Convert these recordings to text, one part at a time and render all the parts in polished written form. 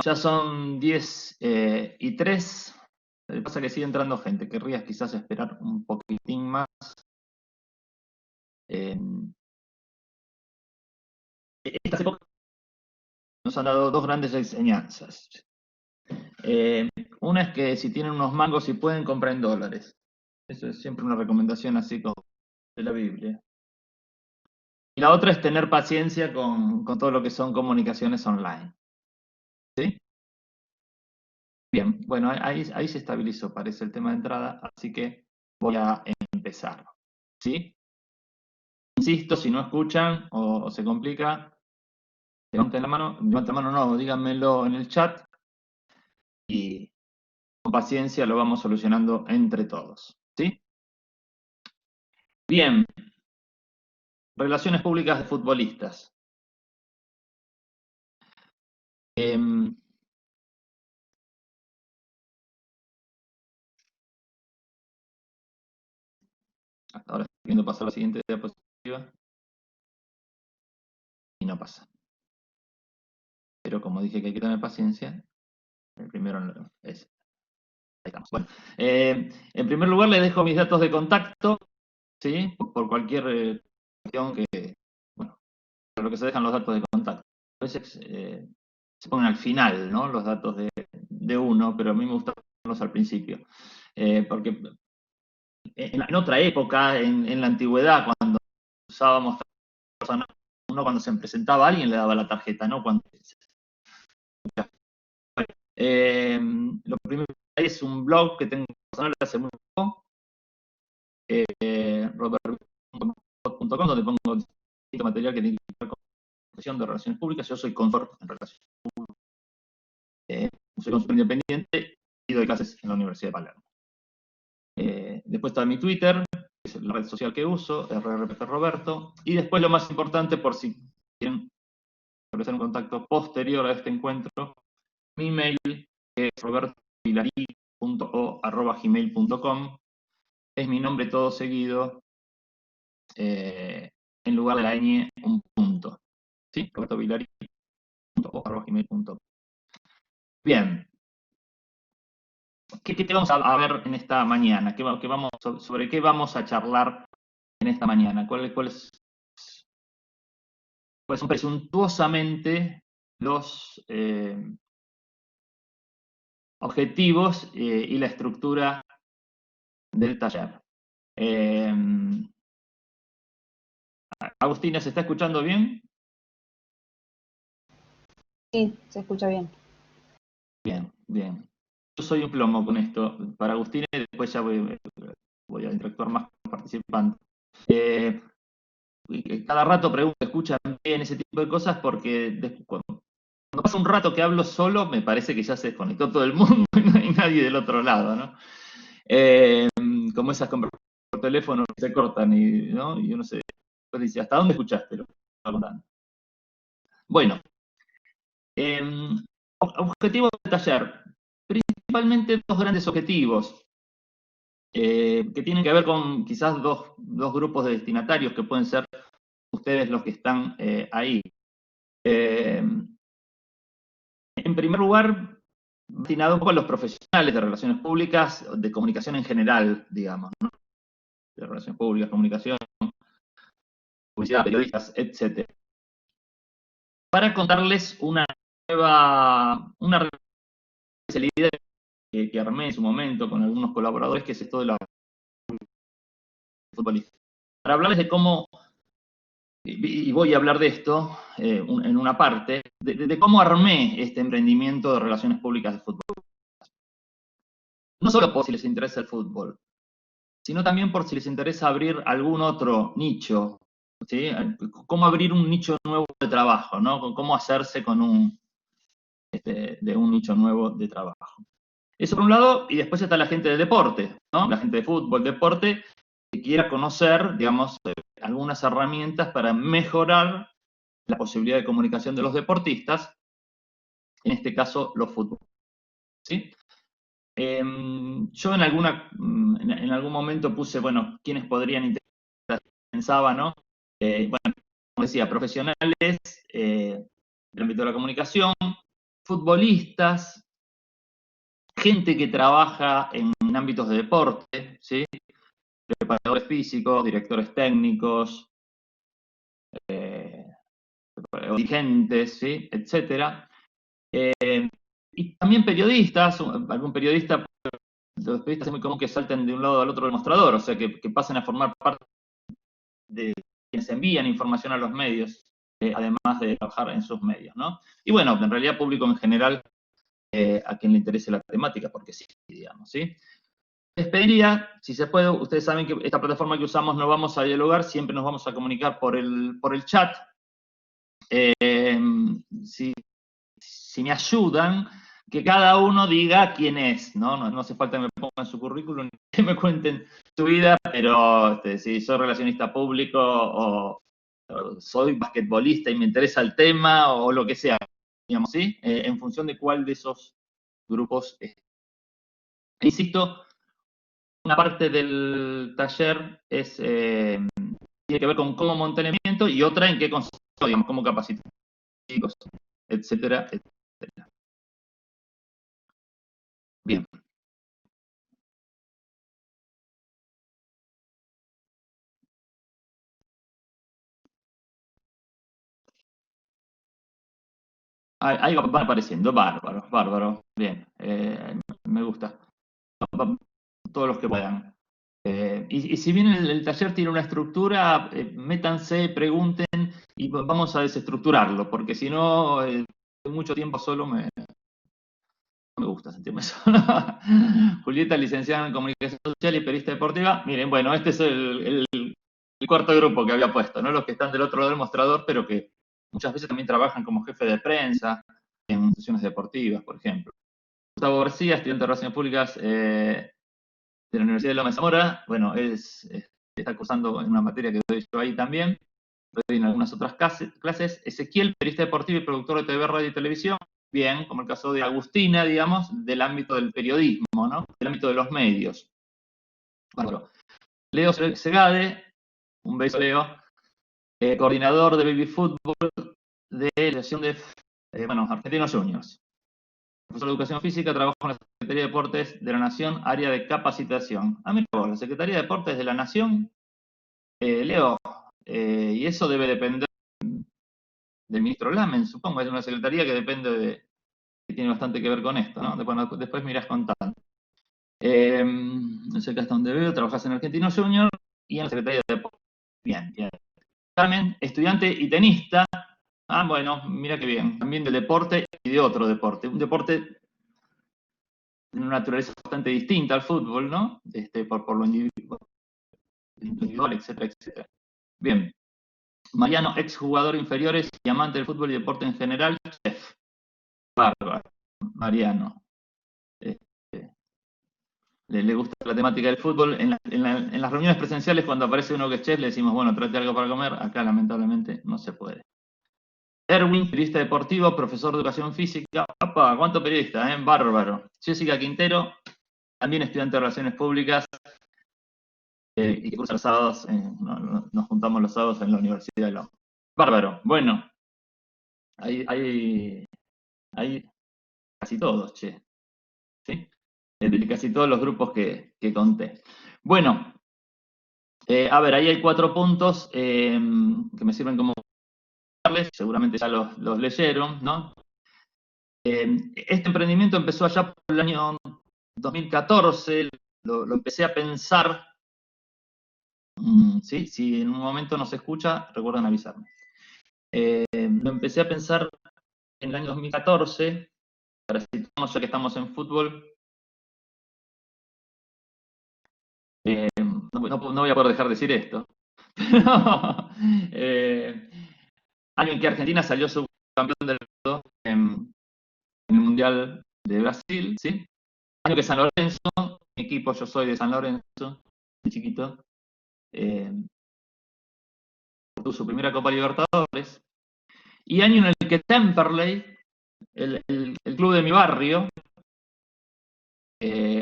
Ya son 10:03. Lo que pasa es que sigue entrando gente. Querrías quizás esperar un poquitín más. Estas épocas nos han dado dos grandes enseñanzas. Una es que si tienen unos mangos y pueden, comprar en dólares. Eso es siempre una recomendación así como de la Biblia. Y la otra es tener paciencia con todo lo que son comunicaciones online. ¿Sí? Bien, bueno, ahí se estabilizó, parece el tema de entrada, así que voy a empezar. ¿Sí? Insisto, si no escuchan o se complica, levanten la mano no, díganmelo en el chat y con paciencia lo vamos solucionando entre todos. ¿Sí? Bien, relaciones públicas de futbolistas. Ahora estoy viendo pasar la siguiente diapositiva y no pasa. Pero como dije que hay que tener paciencia, el primero es. Ahí estamos. Bueno, en primer lugar les dejo mis datos de contacto, ¿sí? Por cualquier cuestión que, bueno, por lo que se dejan los datos de contacto. A veces se ponen al final, ¿no? Los datos de uno, pero a mí me gusta ponerlos al principio. Porque en otra época, en la antigüedad, cuando usábamos personas, uno cuando se presentaba a alguien le daba la tarjeta, ¿no? Lo primero es un blog que tengo personal hace muy poco, robert.com, donde pongo distinto material que tiene que ver con gestión de relaciones públicas. Yo soy consultor en relaciones públicas, soy consultor independiente y doy clases en la Universidad de Palermo. Después está mi Twitter, que es la red social que uso, RRPT Roberto, y después lo más importante, por si quieren establecer un contacto posterior a este encuentro, mi email, que es robertovilari.o@gmail.com, es mi nombre todo seguido, en lugar de la ñ, un punto. ¿Sí? robertovilari.o@gmail.com. Bien. ¿Qué vamos a ver en esta mañana? ¿Sobre qué vamos a charlar en esta mañana? ¿Cuáles son presuntuosamente los objetivos y la estructura del taller? Agustina, ¿se está escuchando bien? Sí, se escucha bien. Bien, bien. Yo soy un plomo con esto para Agustina y después ya voy a interactuar más con los participantes. Cada rato pregunto, ¿escuchan bien ese tipo de cosas? Porque cuando pasa un rato que hablo solo, me parece que ya se desconectó todo el mundo y no hay nadie del otro lado, ¿no? Como esas conversaciones por teléfono que se cortan ¿no? Y uno después dice, ¿hasta dónde escuchaste lo que estaba contando? Bueno, objetivos del taller. Principalmente dos grandes objetivos que tienen que ver con quizás dos grupos de destinatarios que pueden ser ustedes los que están ahí. En primer lugar, destinado un poco a los profesionales de relaciones públicas, de comunicación en general, digamos, ¿no? De relaciones públicas, comunicación, publicidad, periodistas, etc. Para contarles una especialidad que armé en su momento con algunos colaboradores, que es esto de la futbolista. Para hablarles de cómo, y voy a hablar de esto en una parte, de cómo armé este emprendimiento de relaciones públicas de fútbol. No solo por si les interesa el fútbol, sino también por si les interesa abrir algún otro nicho, ¿sí? Cómo abrir un nicho nuevo de trabajo, ¿no? Cómo hacerse de un nicho nuevo de trabajo. Eso por un lado, y después está la gente de deporte, ¿no? La gente de fútbol, deporte, que quiera conocer, digamos, algunas herramientas para mejorar la posibilidad de comunicación de los deportistas, en este caso los futbolistas, ¿sí? Yo en algún momento puse, bueno, quiénes podrían interesar, pensaba, ¿no? Bueno, como decía, profesionales del ámbito de la comunicación, futbolistas, gente que trabaja en ámbitos de deporte, ¿sí? Preparadores físicos, directores técnicos, dirigentes, ¿sí? Etcétera. Y también periodistas, algún periodista, los periodistas es muy común que salten de un lado al otro del mostrador, o sea, que pasen a formar parte de quienes envían información a los medios, además de trabajar en sus medios, ¿no? Y bueno, en realidad público en general, a quien le interese la temática, porque sí, digamos, ¿sí? Les pediría, si se puede, ustedes saben que esta plataforma que usamos no vamos a dialogar, siempre nos vamos a comunicar por el chat. Si me ayudan, que cada uno diga quién es, ¿no? No hace falta que me pongan su currículum, que me cuenten su vida, pero si soy relacionista público o soy basquetbolista y me interesa el tema o lo que sea, digamos, ¿sí? En función de cuál de esos grupos es. Insisto, una parte del taller tiene que ver con cómo montar el evento y otra en qué consiste, digamos, cómo capacitar chicos, etcétera, etcétera. Bien. Ahí van apareciendo, bárbaro, bárbaro, bien, me gusta. Todos los que puedan. Y si bien el taller tiene una estructura, métanse, pregunten y vamos a desestructurarlo, porque si no, mucho tiempo solo no me gusta sentirme solo. Julieta, licenciada en Comunicación Social y periodista deportiva. Miren, bueno, este es el cuarto grupo que había puesto, ¿no? Los que están del otro lado del mostrador, pero que muchas veces también trabajan como jefe de prensa en sesiones deportivas, por ejemplo. Gustavo García, estudiante de Relaciones Públicas de la Universidad de Loma de Zamora. Bueno, está cursando en una materia que doy yo ahí también. Doy en algunas otras clases. Ezequiel, periodista deportivo y productor de TV, radio y televisión. Bien, como el caso de Agustina, digamos, del ámbito del periodismo, ¿no? Del ámbito de los medios. Bueno, Leo Segade, un beso Leo, coordinador de baby fútbol de la Asociación de Argentinos Juniors. Profesor de Educación Física, trabaja en la Secretaría de Deportes de la Nación, área de capacitación. Mira vos, la Secretaría de Deportes de la Nación, Leo, y eso debe depender del ministro Lamen, supongo, es una secretaría que depende que tiene bastante que ver con esto, ¿no? Después mirás contando. No sé qué hasta donde veo, trabajas en Argentinos Juniors y en la Secretaría de Deportes. Bien, bien. Carmen, estudiante y tenista. Bueno, mira qué bien. También del deporte y de otro deporte. Un deporte de una naturaleza bastante distinta al fútbol, ¿no? Por lo individual, etcétera, etcétera. Bien. Mariano, exjugador inferiores y amante del fútbol y deporte en general, chef. Bárbaro. Mariano. Le gusta la temática del fútbol. En las reuniones presenciales, cuando aparece uno que es chef, le decimos, bueno, trate algo para comer. Acá, lamentablemente, no se puede. Erwin, periodista deportivo, profesor de educación física. ¡Papá! ¿Cuánto periodista? Bárbaro. Jessica Quintero, también estudiante de Relaciones Públicas, y que cursa los sábados, nos juntamos los sábados en la Universidad de Loma. Bárbaro. Bueno, hay casi todos, che. ¿Sí? De casi todos los grupos que conté. Bueno, a ver, ahí hay 4 puntos que me sirven como seguramente ya los leyeron, ¿no? Este emprendimiento empezó allá por el año 2014, lo empecé a pensar, ¿sí? Si en un momento no se escucha, recuerden avisarme. Lo empecé a pensar en el año 2014, para situarnos ya que estamos en fútbol. No voy a poder dejar de decir esto. Año en que Argentina salió subcampeón del mundo en el Mundial de Brasil, ¿sí? Año que San Lorenzo, mi equipo, yo soy de San Lorenzo, de chiquito, tuvo su primera Copa Libertadores. Y año en el que Temperley, el club de mi barrio,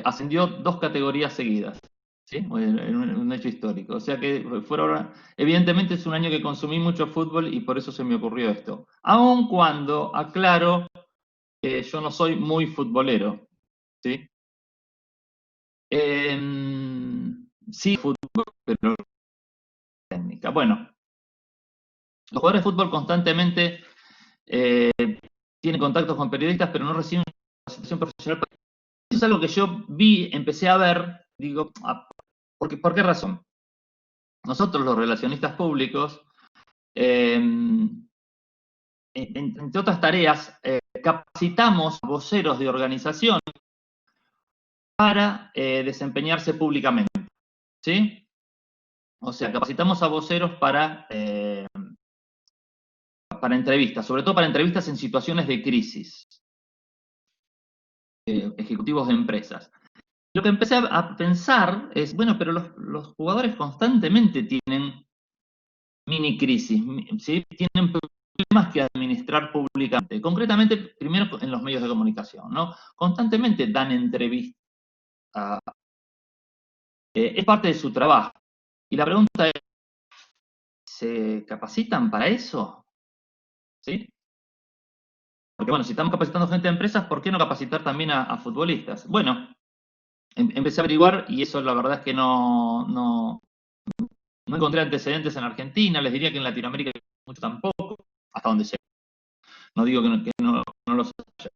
ascendió 2 categorías seguidas. ¿Sí? Un hecho histórico. O sea que evidentemente es un año que consumí mucho fútbol y por eso se me ocurrió esto. Aun cuando, aclaro, que yo no soy muy futbolero, ¿sí? Sí, fútbol, pero técnica. Bueno, los jugadores de fútbol constantemente tienen contactos con periodistas, pero no reciben capacitación profesional. Eso es algo que yo vi, empecé a ver, digo, ¿por qué razón? Nosotros, los relacionistas públicos, entre otras tareas, capacitamos a voceros de organización para desempeñarse públicamente, ¿sí? O sea, capacitamos a voceros para entrevistas, sobre todo para entrevistas en situaciones de crisis, ejecutivos de empresas. Lo que empecé a pensar es, bueno, pero los jugadores constantemente tienen mini crisis, ¿sí? Tienen problemas que administrar públicamente. Concretamente, primero en los medios de comunicación, ¿no? Constantemente dan entrevistas. Es parte de su trabajo. Y la pregunta es, ¿se capacitan para eso? ¿Sí? Porque bueno, si estamos capacitando gente de empresas, ¿por qué no capacitar también a futbolistas? Bueno, empecé a averiguar y eso la verdad es que no encontré antecedentes en Argentina, les diría que en Latinoamérica mucho tampoco, hasta donde sé. No digo que no los haya.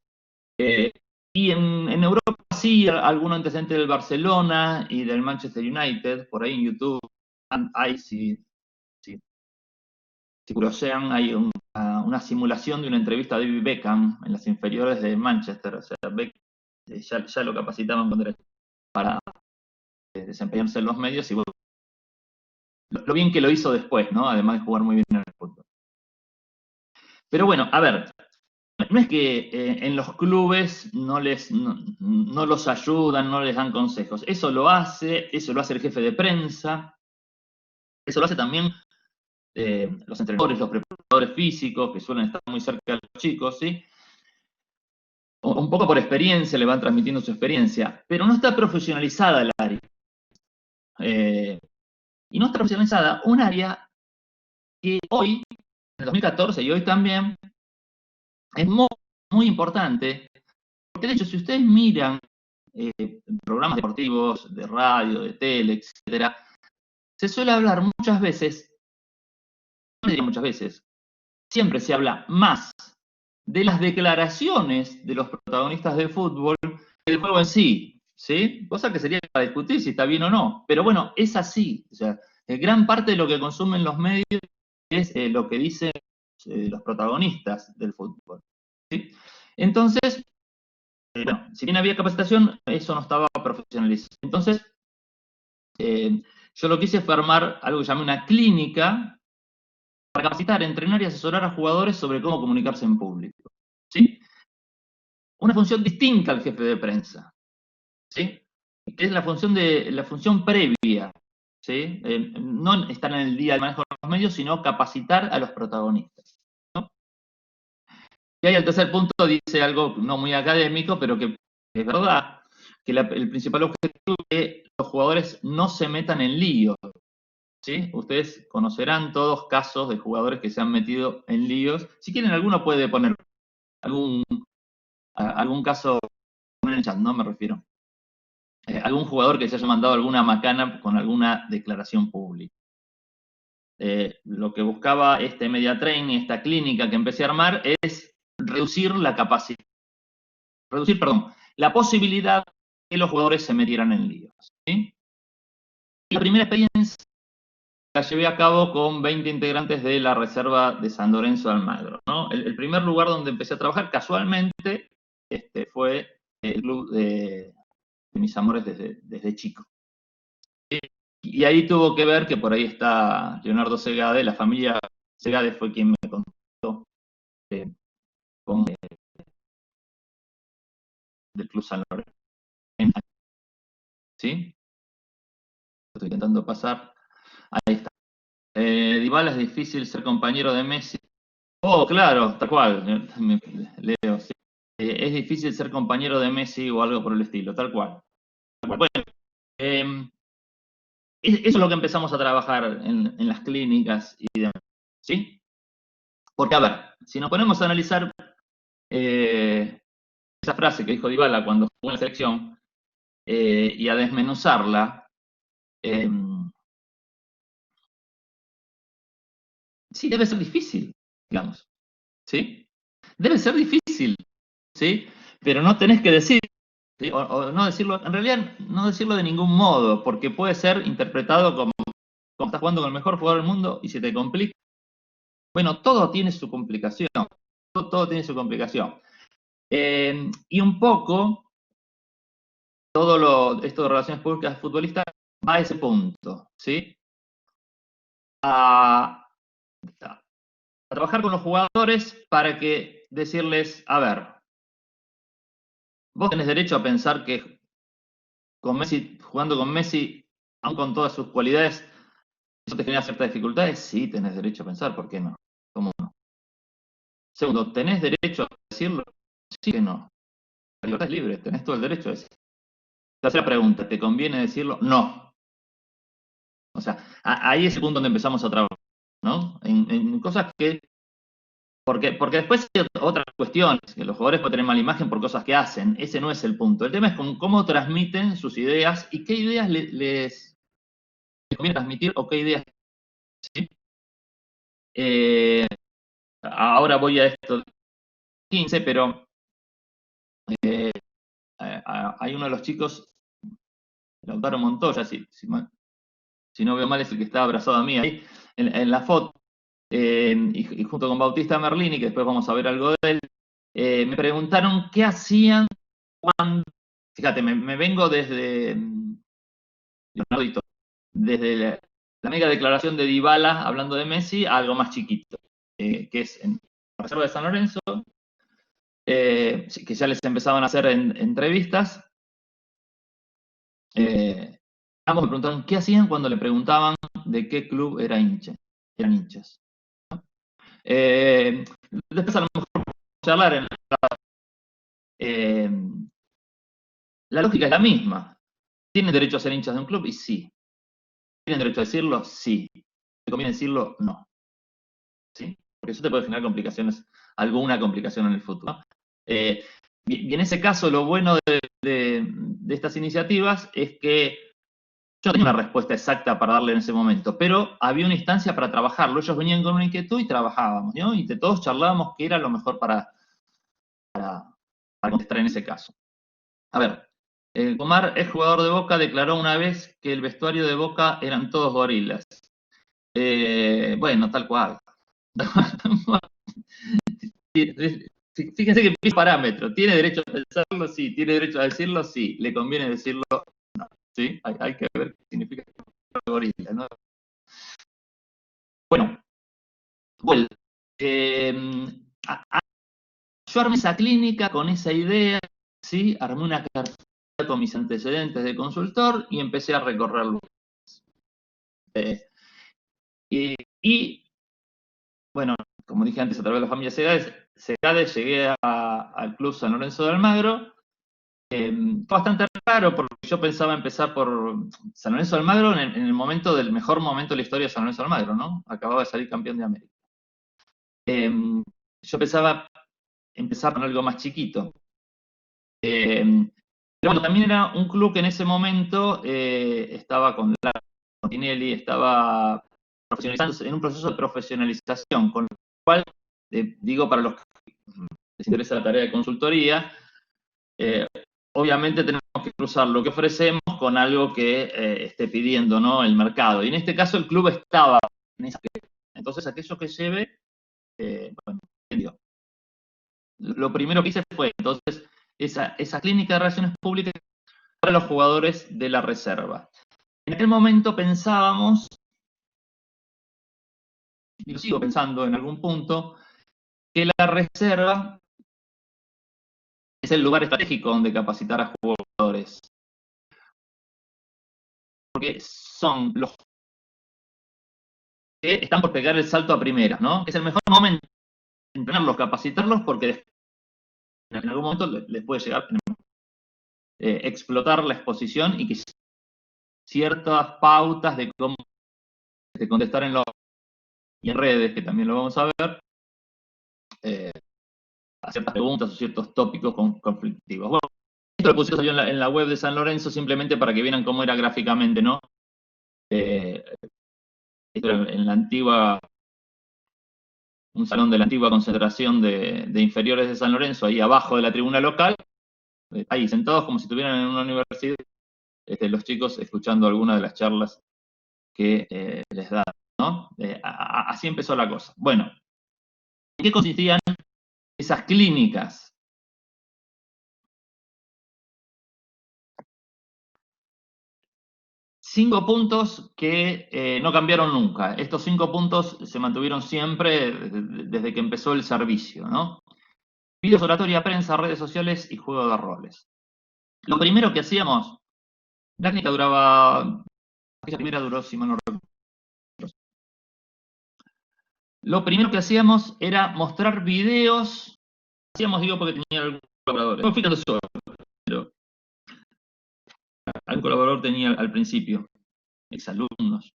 Y en Europa sí, algún antecedente del Barcelona y del Manchester United, por ahí en YouTube hay, si curiosean, hay una simulación de una entrevista a David Beckham en las inferiores de Manchester. O sea, ya lo capacitaban cuando era para desempeñarse en los medios y bueno, lo bien que lo hizo después, ¿no? Además de jugar muy bien en el fútbol. Pero bueno, a ver, no es que en los clubes no los ayudan, no les dan consejos. Eso lo hace el jefe de prensa, eso lo hace también los entrenadores, los preparadores físicos, que suelen estar muy cerca de los chicos, ¿sí? Un poco por experiencia, le van transmitiendo su experiencia, pero no está profesionalizada el área. Y no está profesionalizada un área que hoy, en el 2014 y hoy también, es muy, muy importante, porque de hecho, si ustedes miran programas deportivos, de radio, de tele, etcétera, se suele hablar muchas veces, no diría muchas veces, siempre se habla más de las declaraciones de los protagonistas del fútbol que del juego en sí, ¿sí? Cosa que sería para discutir si está bien o no. Pero bueno, es así. O sea, gran parte de lo que consumen los medios es lo que dicen los protagonistas del fútbol, ¿sí? Entonces, bueno, si bien había capacitación, eso no estaba profesionalizado. Entonces, yo lo que hice fue armar algo que llamé una clínica para capacitar, entrenar y asesorar a jugadores sobre cómo comunicarse en público, ¿sí? Una función distinta al jefe de prensa, ¿sí? Que es la función previa, ¿sí? No estar en el día del manejo de los medios, sino capacitar a los protagonistas, ¿no? Y ahí el tercer punto dice algo no muy académico, pero que es verdad, que el principal objetivo es que los jugadores no se metan en líos, ¿sí? Ustedes conocerán todos casos de jugadores que se han metido en líos. Si quieren, alguno puede poner algún caso en el chat, ¿no? Me refiero. Algún jugador que se haya mandado alguna macana con alguna declaración pública. Lo que buscaba este media training, esta clínica que empecé a armar, es reducir la posibilidad de que los jugadores se metieran en líos, ¿sí? La primera experiencia la llevé a cabo con 20 integrantes de la reserva de San Lorenzo de Almagro, ¿no? El primer lugar donde empecé a trabajar, casualmente, fue el club de mis amores desde chico. Y ahí tuvo que ver que por ahí está Leonardo Segade, la familia Segade fue quien me contó del Club San Lorenzo. ¿Sí? Estoy intentando pasar. Ahí está. Dybala es difícil ser compañero de Messi. Oh, claro, tal cual. Leo, sí. Es difícil ser compañero de Messi o algo por el estilo, tal cual. Bueno, eso es lo que empezamos a trabajar en las clínicas y demás, ¿sí? Porque, a ver, si nos ponemos a analizar esa frase que dijo Dybala cuando jugó en la selección, y a desmenuzarla, sí, debe ser difícil, digamos, ¿sí? Debe ser difícil, ¿sí? Pero no tenés que decir, ¿sí? O no decirlo, en realidad no decirlo de ningún modo, porque puede ser interpretado como estás jugando con el mejor jugador del mundo y se te complica. Bueno, todo tiene su complicación, todo tiene su complicación. Y un poco, esto de relaciones públicas futbolistas va a ese punto, ¿sí? A, a trabajar con los jugadores para que decirles, a ver, vos tenés derecho a pensar que con Messi, jugando con Messi, aun con todas sus cualidades, eso te genera ciertas dificultades. Sí, tenés derecho a pensar, ¿por qué no? ¿Cómo no? Segundo, ¿tenés derecho a decirlo? Sí que no. La libertad es libre, tenés todo el derecho a decirlo. Tercera pregunta, ¿te conviene decirlo? No. O sea, ahí es el punto donde empezamos a trabajar, ¿no? En cosas que... porque después hay otras cuestiones, que los jugadores pueden tener mala imagen por cosas que hacen. Ese no es el punto. El tema es cómo transmiten sus ideas y qué ideas les conviene transmitir o qué ideas, ¿sí? Ahora voy a esto 15, pero hay uno de los chicos, Lautaro Montoya, si no veo mal, es el que está abrazado a mí ahí en la foto, y junto con Bautista Merlini, que después vamos a ver algo de él, me preguntaron qué hacían cuando, fíjate, me vengo desde Leonardo, desde la mega declaración de Dybala hablando de Messi a algo más chiquito, que es en la Reserva de San Lorenzo, que ya les empezaban a hacer entrevistas. Ambos me preguntaron qué hacían cuando le preguntaban de qué club eran hinchas. Después a lo mejor charlar eh, la lógica es la misma. ¿Tienen derecho a ser hinchas de un club? Y sí. ¿Tienen derecho a decirlo? Sí. ¿Te conviene decirlo? No. ¿Sí? Porque eso te puede generar complicaciones, alguna complicación en el futuro, ¿no? Y en ese caso, lo bueno de estas iniciativas es que yo no tenía una respuesta exacta para darle en ese momento, pero había una instancia para trabajarlo. Ellos venían con una inquietud y trabajábamos, ¿no? Y todos charlábamos qué era lo mejor para contestar en ese caso. A ver, Comar, ex jugador de Boca, declaró una vez que el vestuario de Boca eran todos gorilas. Bueno, tal cual. Fíjense que empieza parámetro. ¿Tiene derecho a pensarlo? Sí. ¿Tiene derecho a decirlo? Sí. ¿Le conviene decirlo? No. ¿Sí? Hay que ver qué significa gorila, ¿no? Bueno, eh, yo armé esa clínica con esa idea, ¿sí? Armé una carta con mis antecedentes de consultor y empecé a recorrerlo. Y, bueno, como dije antes, a través de la familia Segades llegué al Club San Lorenzo de Almagro. Fue bastante raro porque yo pensaba empezar por San Lorenzo de Almagro en el momento del mejor momento de la historia de San Lorenzo de Almagro, ¿no? Acababa de salir campeón de América. Yo pensaba empezar con algo más chiquito. Pero bueno, también era un club que en ese momento estaba con Tinelli, estaba profesionalizándose, en un proceso de profesionalización, con lo cual, digo para los que les interesa la tarea de consultoría, obviamente tenemos que cruzar lo que ofrecemos con algo que esté pidiendo, ¿no?, el mercado. Y en este caso el club estaba en esa. Entonces aquello que lleve, bueno, entendió. Lo primero que hice fue, entonces, esa clínica de relaciones públicas para los jugadores de la reserva. En aquel momento pensábamos, y lo sigo pensando en algún punto, que la reserva es el lugar estratégico donde capacitar a jugadores. Porque son los que están por pegar el salto a primera, ¿no? Es el mejor momento de entrenarlos, capacitarlos, porque en algún momento les puede llegar explotar la exposición y que ciertas pautas de cómo contestar y en redes, que también lo vamos a ver, ciertas preguntas o ciertos tópicos conflictivos. Bueno, esto lo puse yo en la web de San Lorenzo simplemente para que vieran cómo era gráficamente, ¿no? En la antigua, un salón de la antigua concentración de inferiores de San Lorenzo, ahí abajo de la tribuna local, ahí sentados como si estuvieran en una universidad, los chicos escuchando algunas de las charlas que les da, ¿no? Así empezó la cosa. Bueno, ¿en qué consistían esas clínicas? Cinco puntos que no cambiaron nunca. Estos 5 puntos se mantuvieron siempre desde que empezó el servicio, ¿no? Videos, oratoria, prensa, redes sociales y juego de roles. Lo primero que hacíamos, la clínica duraba, aquella primera duró, si mal no recuerdo. Lo primero que hacíamos era mostrar videos, hacíamos, digo, porque tenía algunos colaboradores. No fíjate solo, pero algún colaborador tenía al principio, exalumnos.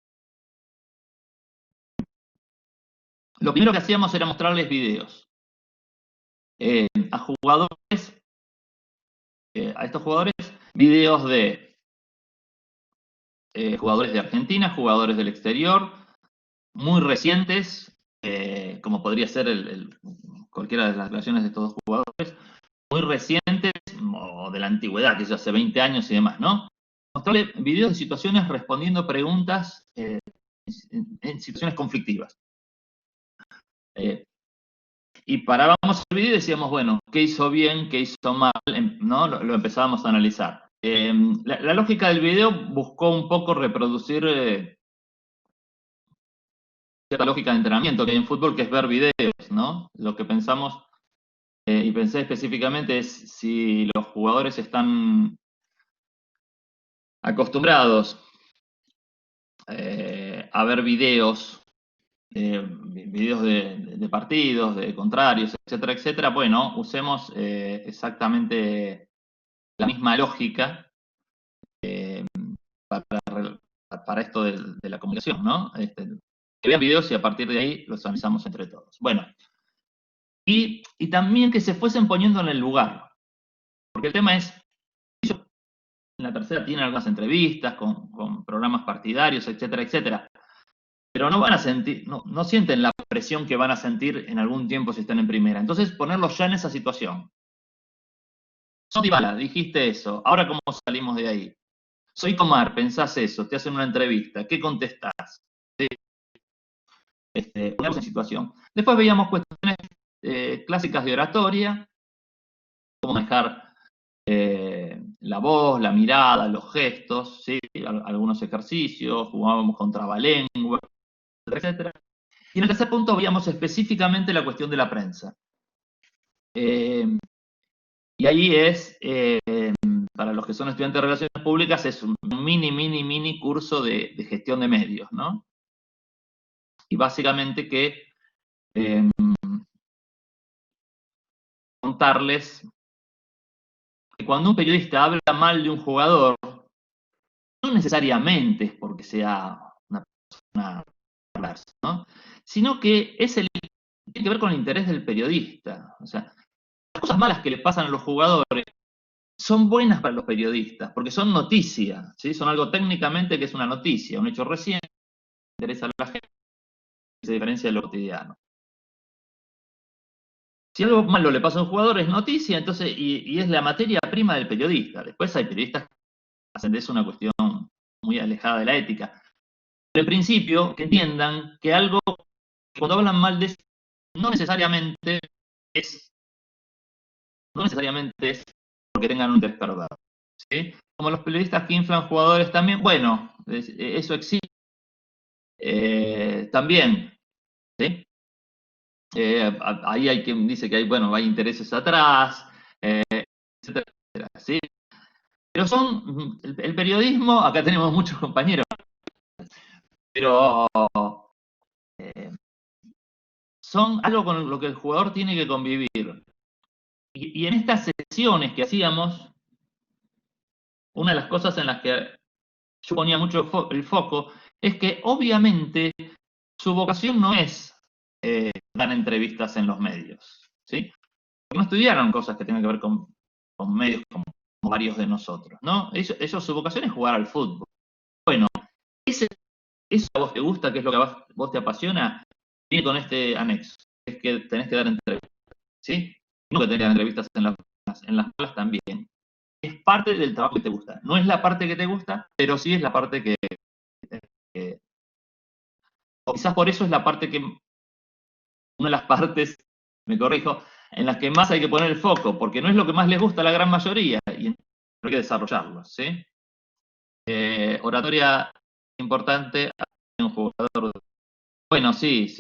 Lo primero que hacíamos era mostrarles videos a jugadores, a estos jugadores, videos de jugadores de Argentina, jugadores del exterior, muy recientes, como podría ser cualquiera de las declaraciones de estos jugadores, muy recientes o de la antigüedad, que es hace 20 años y demás, ¿no? Mostrarle videos de situaciones respondiendo preguntas en situaciones conflictivas. Y parábamos el video y decíamos, bueno, ¿qué hizo bien, qué hizo mal? ¿No? Lo empezábamos a analizar. La lógica del video buscó un poco reproducir cierta lógica de entrenamiento que hay en fútbol, que es ver videos, ¿no? Lo que pensamos, y pensé específicamente, es si los jugadores están acostumbrados a ver videos de partidos, de contrarios, etcétera, etcétera. Bueno, usemos exactamente la misma lógica para esto de la comunicación, ¿no? Que vean videos y a partir de ahí los analizamos entre todos. Bueno, y también que se fuesen poniendo en el lugar, porque el tema es, ellos en la tercera tienen algunas entrevistas con programas partidarios, etcétera, etcétera, pero no van a sentir, no sienten la presión que van a sentir en algún tiempo si están en primera. Entonces, ponerlos ya en esa situación. Sos Dybala, dijiste eso, ahora cómo salimos de ahí. Soy Comar, pensás eso, te hacen una entrevista, ¿qué contestás? ¿Sí? Ponemos en situación. Después veíamos cuestiones clásicas de oratoria, cómo manejar la voz, la mirada, los gestos, ¿sí? Algunos ejercicios, jugábamos con trabalengua, etcétera. Y en el tercer punto veíamos específicamente la cuestión de la prensa. Y ahí es, para los que son estudiantes de Relaciones Públicas, es un mini curso de gestión de medios, ¿no? Y básicamente que contarles que cuando un periodista habla mal de un jugador, no necesariamente es porque sea una persona, ¿no? Sino que tiene que ver con el interés del periodista. O sea, las cosas malas que le pasan a los jugadores son buenas para los periodistas, porque son noticias, ¿sí? Son algo técnicamente que es una noticia, un hecho reciente, que interesa a la gente, que se diferencia de lo cotidiano. Si algo malo le pasa a un jugador es noticia, entonces, y es la materia prima del periodista. Después hay periodistas que hacen de eso una cuestión muy alejada de la ética. Pero en principio, que entiendan que algo, cuando hablan mal de eso, no necesariamente es porque tengan un interés perverso, ¿sí? Como los periodistas que inflan jugadores también, bueno, eso existe también, ¿sí? Ahí hay quien dice que hay intereses atrás, etcétera, etcétera, ¿sí? Pero el periodismo, acá tenemos muchos compañeros, pero son algo con lo que el jugador tiene que convivir. Y en estas sesiones que hacíamos, una de las cosas en las que yo ponía mucho el foco es que obviamente su vocación no es dar entrevistas en los medios, ¿sí? no estudiaron cosas que tengan que ver con medios como varios de nosotros, ¿no? Ellos su vocación es jugar al fútbol. Bueno, eso a vos te gusta, que es lo que a vos te apasiona, viene con este anexo, es que tenés que dar entrevistas, ¿sí? No que tenés que dar entrevistas en las malas también. Es parte del trabajo que te gusta. No es la parte que te gusta, pero sí es la parte que o quizás por eso es la parte que, una de las partes, me corrijo, en las que más hay que poner el foco, porque no es lo que más les gusta a la gran mayoría, y hay que desarrollarlo, ¿sí? Oratoria importante, un jugador. Bueno, sí,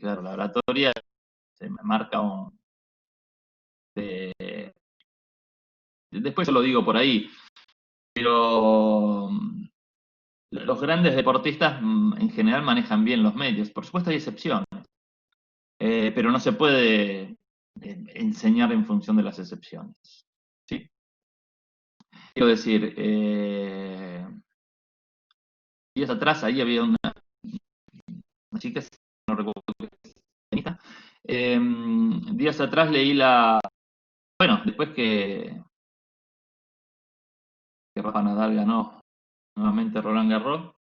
claro, la oratoria se me marca un. Después yo lo digo por ahí, pero los grandes deportistas en general manejan bien los medios. Por supuesto hay excepciones, pero no se puede enseñar en función de las excepciones. ¿Sí? Quiero decir, días atrás ahí había una chica, no recuerdo qué tenista, días atrás leí bueno, después que Rafa Nadal ganó nuevamente Roland Garros,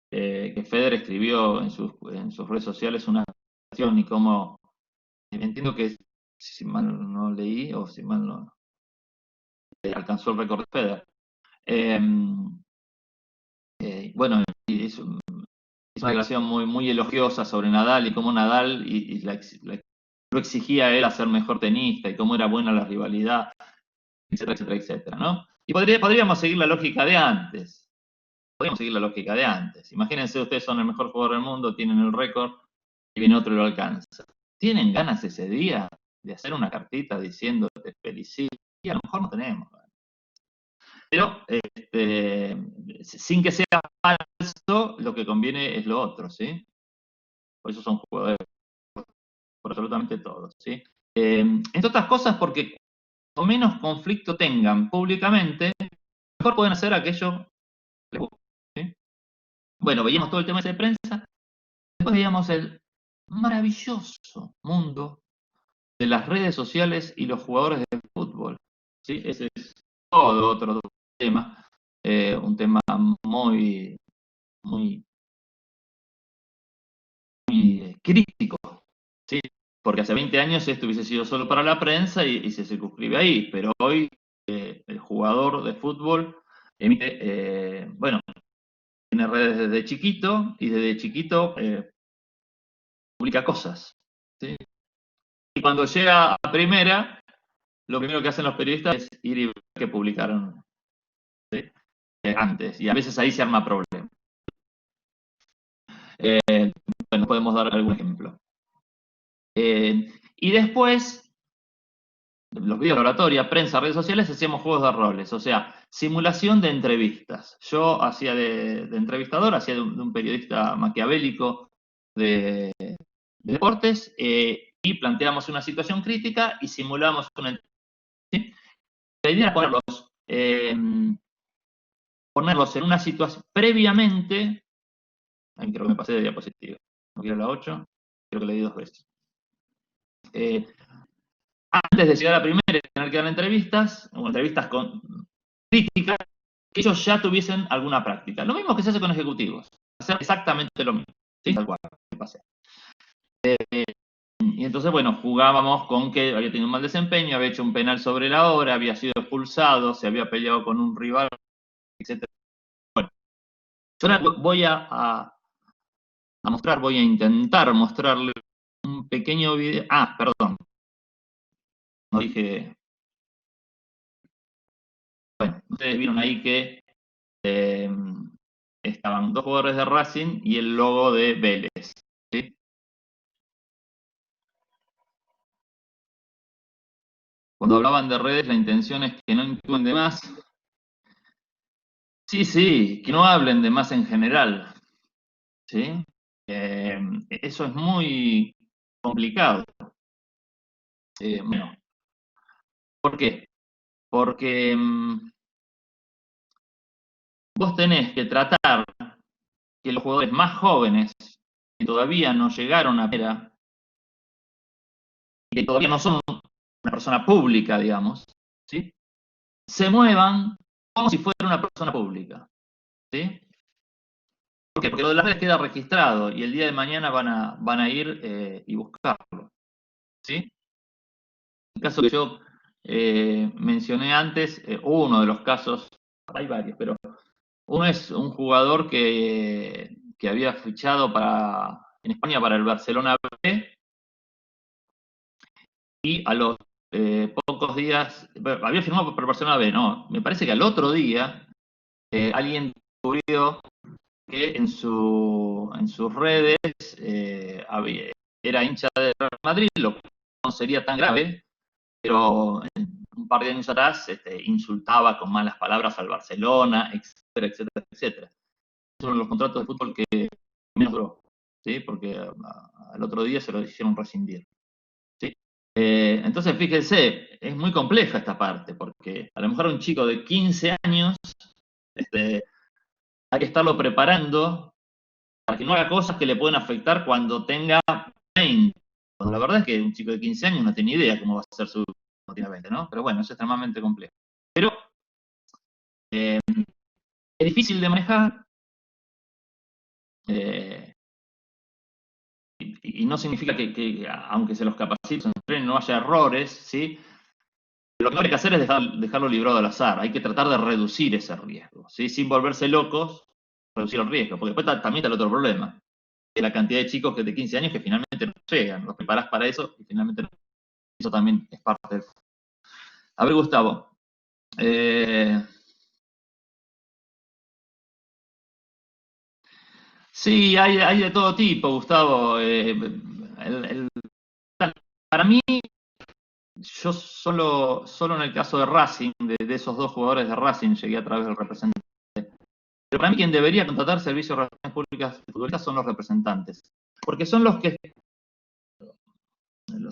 que Federer escribió en sus redes sociales una canción y cómo, entiendo que si mal no leí o si mal no alcanzó el récord de Federer. Bueno, hizo una declaración muy elogiosa sobre Nadal y cómo Nadal lo exigía a él a ser mejor tenista y cómo era buena la rivalidad, etcétera, ¿no? Y podríamos seguir la lógica de antes. Podríamos seguir la lógica de antes. Imagínense, ustedes son el mejor jugador del mundo, tienen el récord, y viene otro y lo alcanza. ¿Tienen ganas ese día de hacer una cartita diciendo te felicito? Y a lo mejor no tenemos. Pero sin que sea falso, lo que conviene es lo otro, ¿sí? Por eso son jugadores por absolutamente todos, ¿sí? Entre otras cosas, porque cuanto menos conflicto tengan públicamente, mejor pueden hacer aquello que les gusta, ¿sí? Bueno, veíamos todo el tema de prensa, después veíamos el maravilloso mundo de las redes sociales y los jugadores de fútbol, ¿sí? Ese es todo otro tema, un tema muy, muy, muy crítico, ¿sí? Porque hace 20 años esto hubiese sido solo para la prensa y se circunscribe ahí, pero hoy el jugador de fútbol emite, bueno, tiene redes desde chiquito y desde chiquito publica cosas, ¿sí? Y cuando llega a primera, lo primero que hacen los periodistas es ir y ver qué publicaron, ¿sí? Antes, y a veces ahí se arma problema. Bueno, podemos dar algún ejemplo. Y después, los videos de oratoria, prensa, redes sociales, hacíamos juegos de roles, o sea, simulación de entrevistas. Yo hacía de entrevistador, hacía de un periodista maquiavélico de deportes, y planteamos una situación crítica y simulamos una entrevista, ¿sí? La idea era ponerlos en una situación previamente. Ahí creo que me pasé de diapositiva. No quiero la 8, creo que le di 2 veces. Antes de llegar a la primera y tener que dar entrevistas, o entrevistas con críticas, que ellos ya tuviesen alguna práctica. Lo mismo que se hace con ejecutivos. Hacer exactamente lo mismo. ¿Sí? Tal cual. Y entonces, bueno, jugábamos con que había tenido un mal desempeño, había hecho un penal sobre la hora, había sido expulsado, se había peleado con un rival, etc. Bueno, yo ahora voy a mostrar, voy a intentar mostrarle un pequeño video. Ah, perdón. No dije. Bueno, ustedes vieron ahí que estaban 2 jugadores de Racing y el logo de Vélez, ¿sí? Cuando hablaban de redes, la intención es que no incluyan de más. Sí, que no hablen de más en general, ¿sí? Eso es muy complicado. Bueno, ¿por qué? Porque vos tenés que tratar que los jugadores más jóvenes, que todavía no llegaron a primera, y que todavía no son una persona pública, digamos, ¿sí? Se muevan como si fuera una persona pública, ¿sí? ¿Por qué? Porque lo de las redes queda registrado y el día de mañana van a ir y buscarlo, ¿sí? El caso que yo mencioné antes, uno de los casos, hay varios, pero uno es un jugador que había fichado en España para el Barcelona B y a los pocos días, había firmado por el Barcelona B, no, me parece que al otro día alguien descubrió que en sus redes era hincha de Real Madrid, lo que no sería tan grave, pero un par de años atrás insultaba con malas palabras al Barcelona, etcétera, etcétera, etcétera. Es uno de los contratos de fútbol que menos duró, ¿sí? Porque al otro día se lo hicieron rescindir, ¿sí? Entonces, fíjense, es muy compleja esta parte, porque a lo mejor un chico de 15 años hay que estarlo preparando para que no haga cosas que le pueden afectar cuando tenga 20. Cuando la verdad es que un chico de 15 años no tiene idea cómo va a ser su cuando tiene 20, ¿no? Pero bueno, es extremadamente complejo. Pero es difícil de manejar eh, y no significa que aunque se los capacite, se entrenen, no haya errores, ¿sí? Lo que no hay que hacer es dejarlo librado al azar. Hay que tratar de reducir ese riesgo, ¿sí? Sin volverse locos, reducir el riesgo. Porque después también está el otro problema. La cantidad de chicos de 15 años que finalmente no llegan. Los preparás para eso y finalmente no. Eso también es parte del fútbol. A ver, Gustavo. Sí, hay de todo tipo, Gustavo. Para mí, yo solo en el caso de Racing, de esos dos jugadores de Racing, llegué a través del representante. Pero para mí quien debería contratar servicios de relaciones públicas de futbolistas son los representantes. Porque son los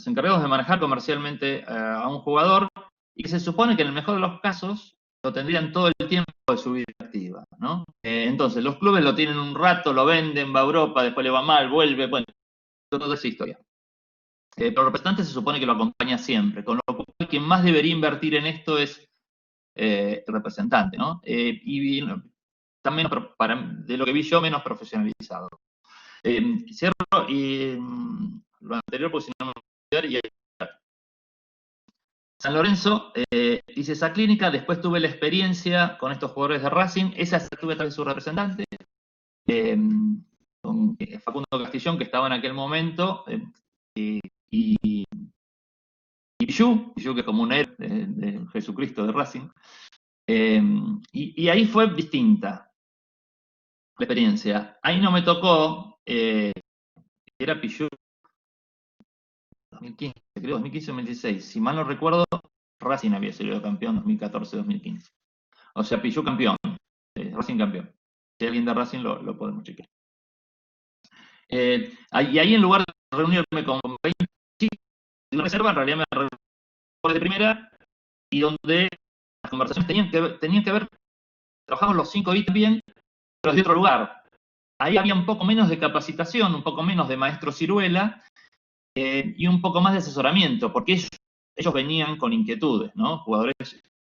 encargados de manejar comercialmente a un jugador y que se supone que en el mejor de los casos lo tendrían todo el tiempo de su vida activa, ¿no? Entonces, los clubes lo tienen un rato, lo venden, va a Europa, después le va mal, vuelve, bueno, toda esa historia. Pero el representante se supone que lo acompaña siempre, con lo cual quien más debería invertir en esto es el representante, ¿no? Y también, de lo que vi yo, menos profesionalizado. Cierro y lo anterior, porque si no me voy a olvidar, y San Lorenzo, hice esa clínica, después tuve la experiencia con estos jugadores de Racing, esa tuve también su representante, con Facundo Castillón, que estaba en aquel momento, y Pichu, que es como un héroe de Jesucristo de Racing, y ahí fue distinta la experiencia. Ahí no me tocó, era Pichu 2015, creo, 2015-2016, si mal no recuerdo, Racing había salido campeón 2014-2015. O sea, Pichu campeón, Racing campeón. Si alguien de Racing lo podemos chequear. Y ahí en lugar de reunirme con 20 chicos de una reserva, en realidad me reuní de primera y donde las conversaciones tenían que ver, trabajamos los 5 ítems bien, pero de otro lugar. Ahí había un poco menos de capacitación, un poco menos de maestro ciruela y un poco más de asesoramiento, porque ellos venían con inquietudes, ¿no? Jugadores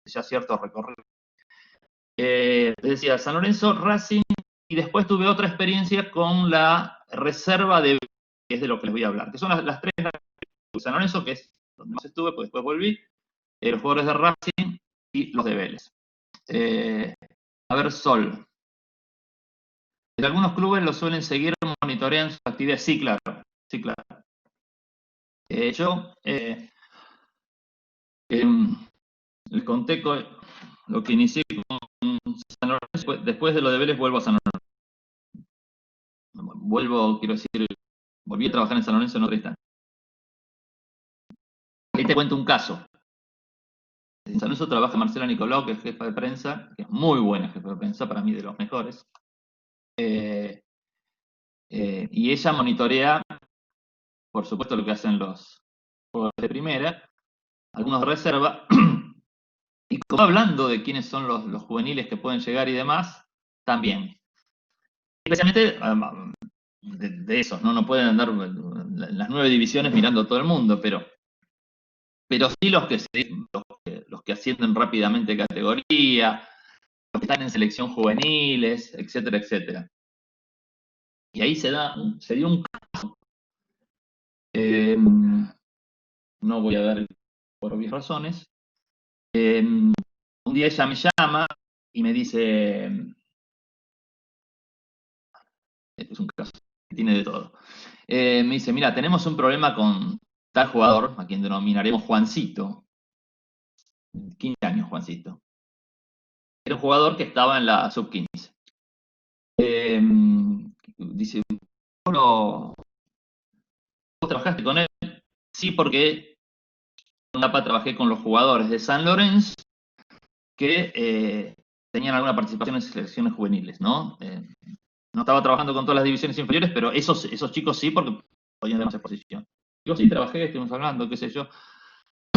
ya cierto recorrido. Decía, San Lorenzo, Racing, y después tuve otra experiencia con la reserva de, que es de lo que les voy a hablar, que son las tres de San Lorenzo, que es donde más estuve, pues después volví, los jugadores de Racing y los de Vélez. A ver, Sol. En algunos clubes lo suelen seguir, monitorean sus actividades. Sí, claro. Sí, claro. Yo les conté lo que inicié con San Lorenzo, después de lo de Vélez vuelvo a San Lorenzo. Quiero decir, volví a trabajar en San Lorenzo en otra instancia. Ahí te cuento un caso. En San Lorenzo trabaja Marcela Nicolau, que es jefa de prensa, que es muy buena jefa de prensa, para mí de los mejores. Y ella monitorea, por supuesto, lo que hacen los jugadores de primera, algunos de reserva, y como hablando de quiénes son los juveniles que pueden llegar y demás, también. Especialmente de esos, ¿no? No pueden andar en las 9 divisiones mirando a todo el mundo, pero pero sí los que ascienden rápidamente de categoría, los que están en selección juveniles, etcétera, etcétera. Y ahí se dio un caso, no voy a dar por obvias razones. Un día ella me llama y me dice, este es un caso que tiene de todo. Me dice, mira, tenemos un problema con tal jugador, a quien denominaremos Juancito, 15 años Juancito. Era un jugador que estaba en la sub-15. Dice, ¿vos trabajaste con él? Sí, porque en UNAPA trabajé con los jugadores de San Lorenzo que tenían alguna participación en selecciones juveniles, ¿no? No estaba trabajando con todas las divisiones inferiores, pero esos chicos sí, porque podían tener más exposición. Digo, sí, trabajé, estuvimos hablando, qué sé yo.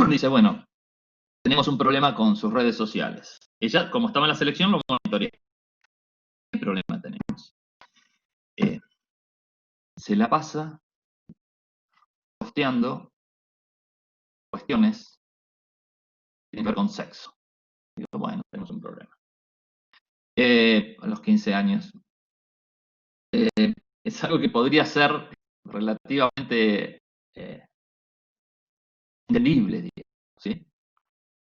Dice, bueno, tenemos un problema con sus redes sociales. Ella, como estaba en la selección, lo monitoreé. ¿Qué problema tenemos? Se la pasa posteando cuestiones que tienen que ver con sexo. Digo, bueno, tenemos un problema. A los 15 años. Es algo que podría ser relativamente entendible, digamos, ¿sí?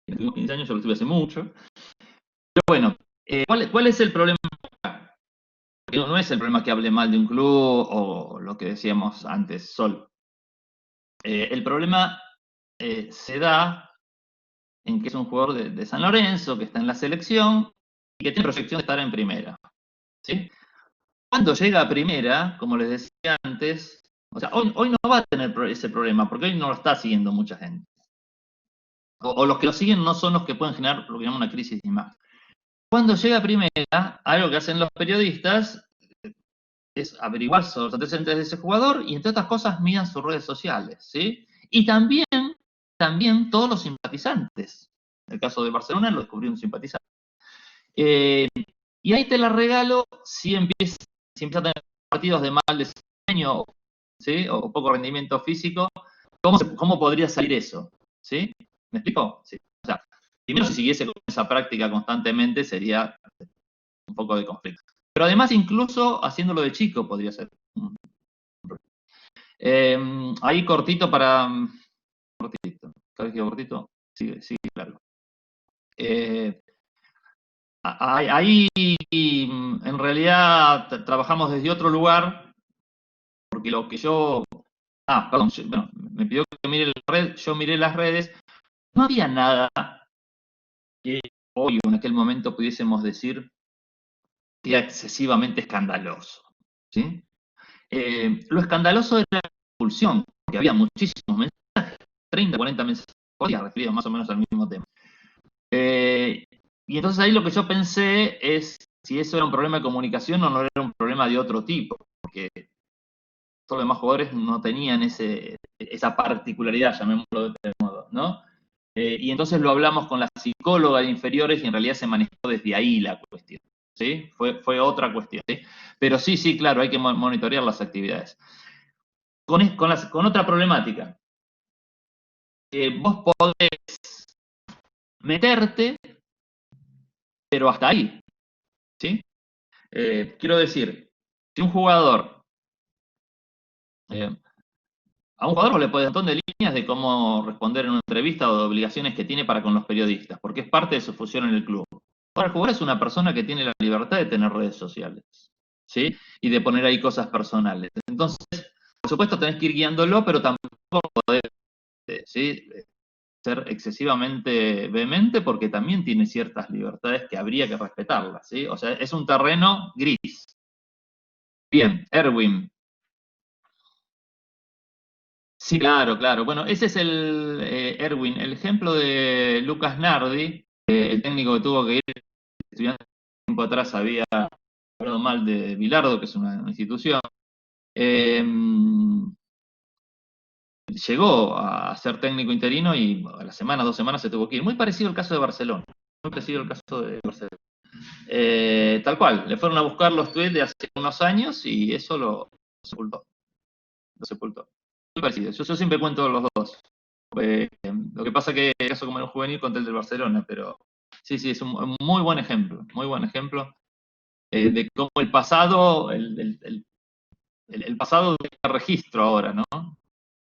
En los 15 años yo lo tuve hace mucho. Pero bueno, ¿cuál es el problema? Porque no es el problema que hable mal de un club o lo que decíamos antes, Sol. El problema se da en que es un jugador de San Lorenzo, que está en la selección y que tiene proyección de estar en primera, ¿sí? Cuando llega a primera, como les decía antes, o sea, hoy no va a tener ese problema, porque hoy no lo está siguiendo mucha gente. O los que lo siguen no son los que pueden generar lo que llamamos una crisis de imagen. Cuando llega a primera, algo que hacen los periodistas es averiguar sobre los antecedentes de ese jugador y, entre otras cosas, miran sus redes sociales, ¿sí? Y también todos los simpatizantes. En el caso de Barcelona lo descubrió un simpatizante. Y ahí te la regalo si empieza a tener partidos de mal desempeño, ¿sí? O poco rendimiento físico. ¿Cómo podría salir eso? ¿Sí? ¿Me explico? Sí. O sea, primero si siguiese con esa práctica constantemente sería un poco de conflicto. Pero además incluso haciéndolo de chico podría ser. Ahí cortito para... Cortito. ¿Sabes qué cortito? Sigue largo. Ahí en realidad trabajamos desde otro lugar, porque lo que yo... perdón, bueno, me pidió que mire la red, yo miré las redes, no había nada que hoy o en aquel momento pudiésemos decir que era excesivamente escandaloso, ¿sí? Lo escandaloso era la expulsión, porque había muchísimos mensajes, 30, 40 mensajes por día referidos más o menos al mismo tema. Y entonces ahí lo que yo pensé es si eso era un problema de comunicación o no era un problema de otro tipo, porque todos los demás jugadores no tenían esa particularidad, llamémoslo de este modo, ¿no? Y entonces lo hablamos con la psicóloga de inferiores y en realidad se manejó desde ahí la cuestión, ¿sí? Fue otra cuestión, ¿sí? Pero sí, claro, hay que monitorear las actividades. Con otra problemática. Vos podés meterte, pero hasta ahí, ¿sí? Quiero decir, si un jugador, a un jugador le puede dar un montón de líneas de cómo responder en una entrevista o de obligaciones que tiene para con los periodistas, porque es parte de su función en el club. Ahora, el jugador es una persona que tiene la libertad de tener redes sociales, ¿sí? Y de poner ahí cosas personales. Entonces, por supuesto, tenés que ir guiándolo, pero tampoco podés, ¿sí? Ser excesivamente vehemente porque también tiene ciertas libertades que habría que respetarlas, ¿sí? O sea, es un terreno gris. Bien, Erwin. Sí, claro. Bueno, ese es el Erwin, el ejemplo de Lucas Nardi, el técnico que tuvo que ir, estudiante tiempo atrás había hablado mal de Bilardo, que es una institución. Eh, Llegó a ser técnico interino y a la semana, 2 semanas se tuvo que ir. Muy parecido al caso de Barcelona. Muy parecido al caso de Barcelona. Tal cual, le fueron a buscar los tweets de hace unos años y eso lo sepultó. Lo sepultó. Muy parecido. Yo siempre cuento los dos. Lo que pasa que eso como en un juvenil contra el del Barcelona, pero sí, es un muy buen ejemplo, de cómo el pasado, el pasado queda registro ahora, ¿no?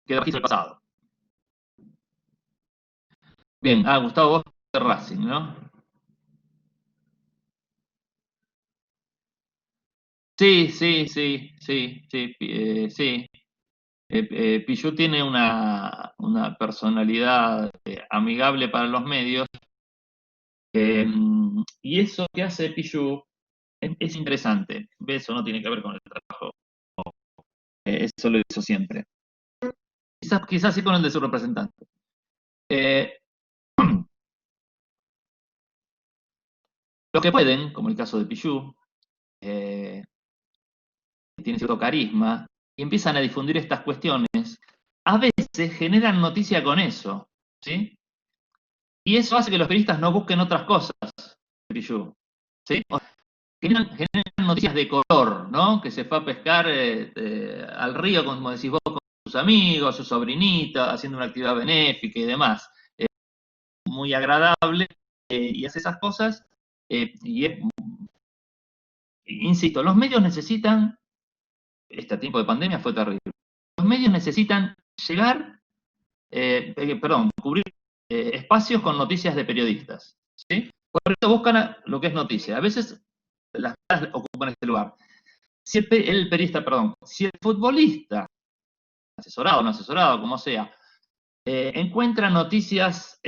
Queda registro del pasado. Bien, Gustavo, vos de Racing, ¿no? Sí. Pichú tiene una personalidad amigable para los medios, y eso que hace Pichú es interesante. Eso no tiene que ver con el trabajo, eso lo hizo siempre. Quizás sí con el de su representante. Eh, los que pueden, como el caso de Pichú, que tiene cierto carisma, y empiezan a difundir estas cuestiones, a veces generan noticia con eso, ¿sí? Y eso hace que los periodistas no busquen otras cosas, Pichú, ¿sí? Generan noticias de color, ¿no? Que se fue a pescar al río, como decís vos, con sus amigos, su sobrinita, haciendo una actividad benéfica y demás. Muy agradable, y hace esas cosas, insisto, los medios necesitan, este tiempo de pandemia fue terrible, los medios necesitan llegar, cubrir espacios con noticias de periodistas, ¿sí? Por eso buscan lo que es noticia. A veces las caras ocupan este lugar. Si el periodista, perdón, si el futbolista, asesorado o no asesorado, como sea, encuentra noticias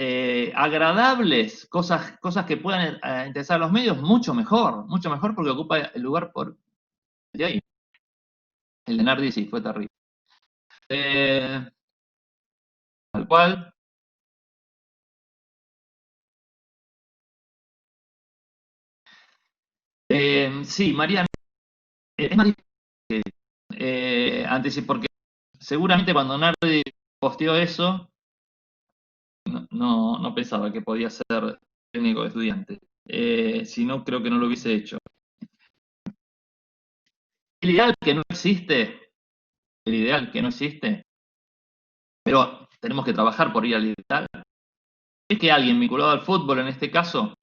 agradables, cosas que puedan interesar a los medios, mucho mejor porque ocupa el lugar por de ahí. El de Nardi sí, fue terrible. Tal cual. Sí, Mariano, es más difícil antes sí, porque seguramente cuando Nardi posteó eso, no pensaba que podía ser técnico de estudiante. Si no, creo que no lo hubiese hecho. El ideal que no existe, el ideal que no existe, pero tenemos que trabajar por ir al ideal, es que alguien vinculado al fútbol, en este caso,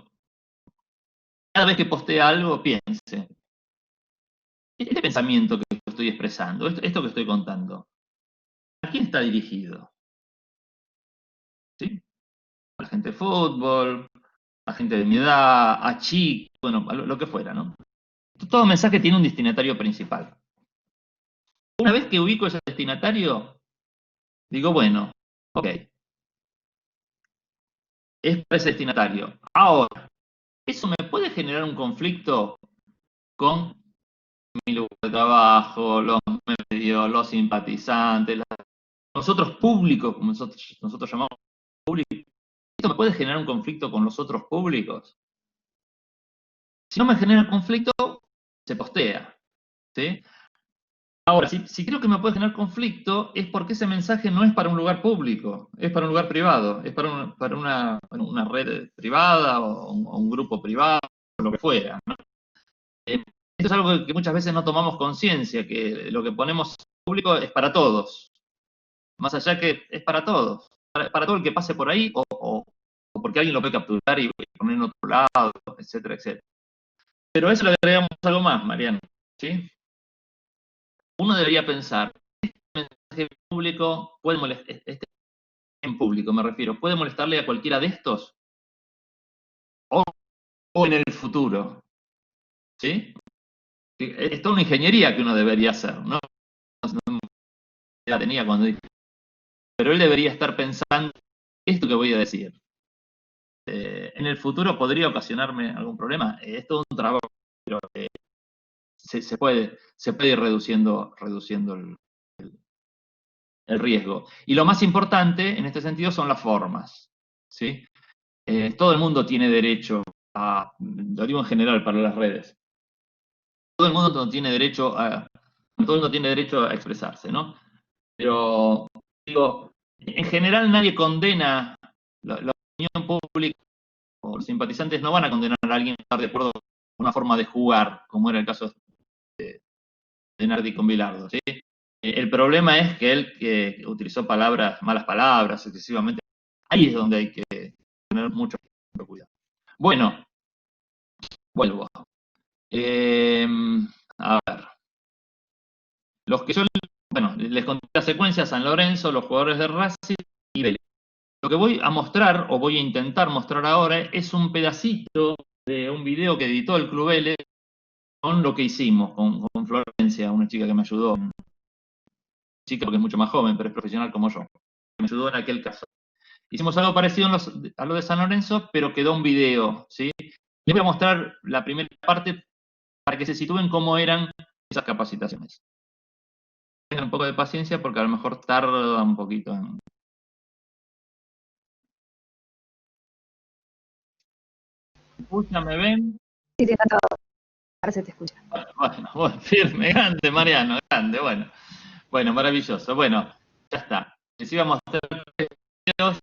cada vez que postea algo, piense, este pensamiento que estoy expresando, esto que estoy contando, ¿a quién está dirigido? ¿Sí? A la gente de fútbol, a gente de mi edad, a chicos, bueno, a lo que fuera, ¿no? Todo mensaje tiene un destinatario principal. Una vez que ubico ese destinatario, digo, bueno, ok, es para ese destinatario. Ahora, ¿eso me puede generar un conflicto con mi lugar de trabajo, los medios, los simpatizantes, los otros públicos, como nosotros llamamos público? ¿Esto me puede generar un conflicto con los otros públicos? Si no me genera conflicto, se postea, ¿sí? Ahora, si creo que me puede generar conflicto, es porque ese mensaje no es para un lugar público, es para un lugar privado, es para una red privada o un grupo privado, o lo que fuera, ¿no? Esto es algo que muchas veces no tomamos conciencia, que lo que ponemos público es para todos, más allá que es para todos, para todo el que pase por ahí, o porque alguien lo puede capturar y poner en otro lado, etcétera, etcétera. Pero a eso le agregamos algo más, Mariano, ¿sí? Uno debería pensar, este mensaje público puede molestar, en público me refiero, puede molestarle a cualquiera de estos, o, o en el futuro, ¿sí? Es toda una ingeniería que uno debería hacer, ¿no? La tenía cuando dije, pero él debería estar pensando esto que voy a decir. En el futuro podría ocasionarme algún problema. Es todo un trabajo, pero se puede ir reduciendo el riesgo. Y lo más importante en este sentido son las formas, ¿sí? Todo el mundo tiene derecho lo digo en general para las redes, todo el mundo tiene derecho a expresarse, ¿no? Pero, digo, en general nadie condena, la opinión pública o los simpatizantes no van a condenar a alguien por estar de acuerdo con una forma de jugar, como era el caso de Nardi con Bilardo, ¿sí? El problema es que él que utilizó malas palabras excesivamente. Ahí es donde hay que tener mucho cuidado. Bueno, vuelvo. A ver. Los que yo, bueno, les conté la secuencia: San Lorenzo, los jugadores de Racing y Vélez. Lo que voy a mostrar, o voy a intentar mostrar ahora, es un pedacito de un video que editó el Club Vélez con lo que hicimos, con Florencia, una chica que me ayudó, una chica porque es mucho más joven, pero es profesional como yo, que me ayudó en aquel caso. Hicimos algo parecido a lo de San Lorenzo, pero quedó un video, ¿sí? Les voy a mostrar la primera parte para que se sitúen cómo eran esas capacitaciones. Tengan un poco de paciencia porque a lo mejor tarda un poquito en... ¿Me escuchan? ¿Me ven? Sí, sí, está todo. Ahora se te escucha. Bueno, firme, grande, Mariano, grande, bueno. Bueno, maravilloso. Bueno, ya está. Les iba a mostrar videos.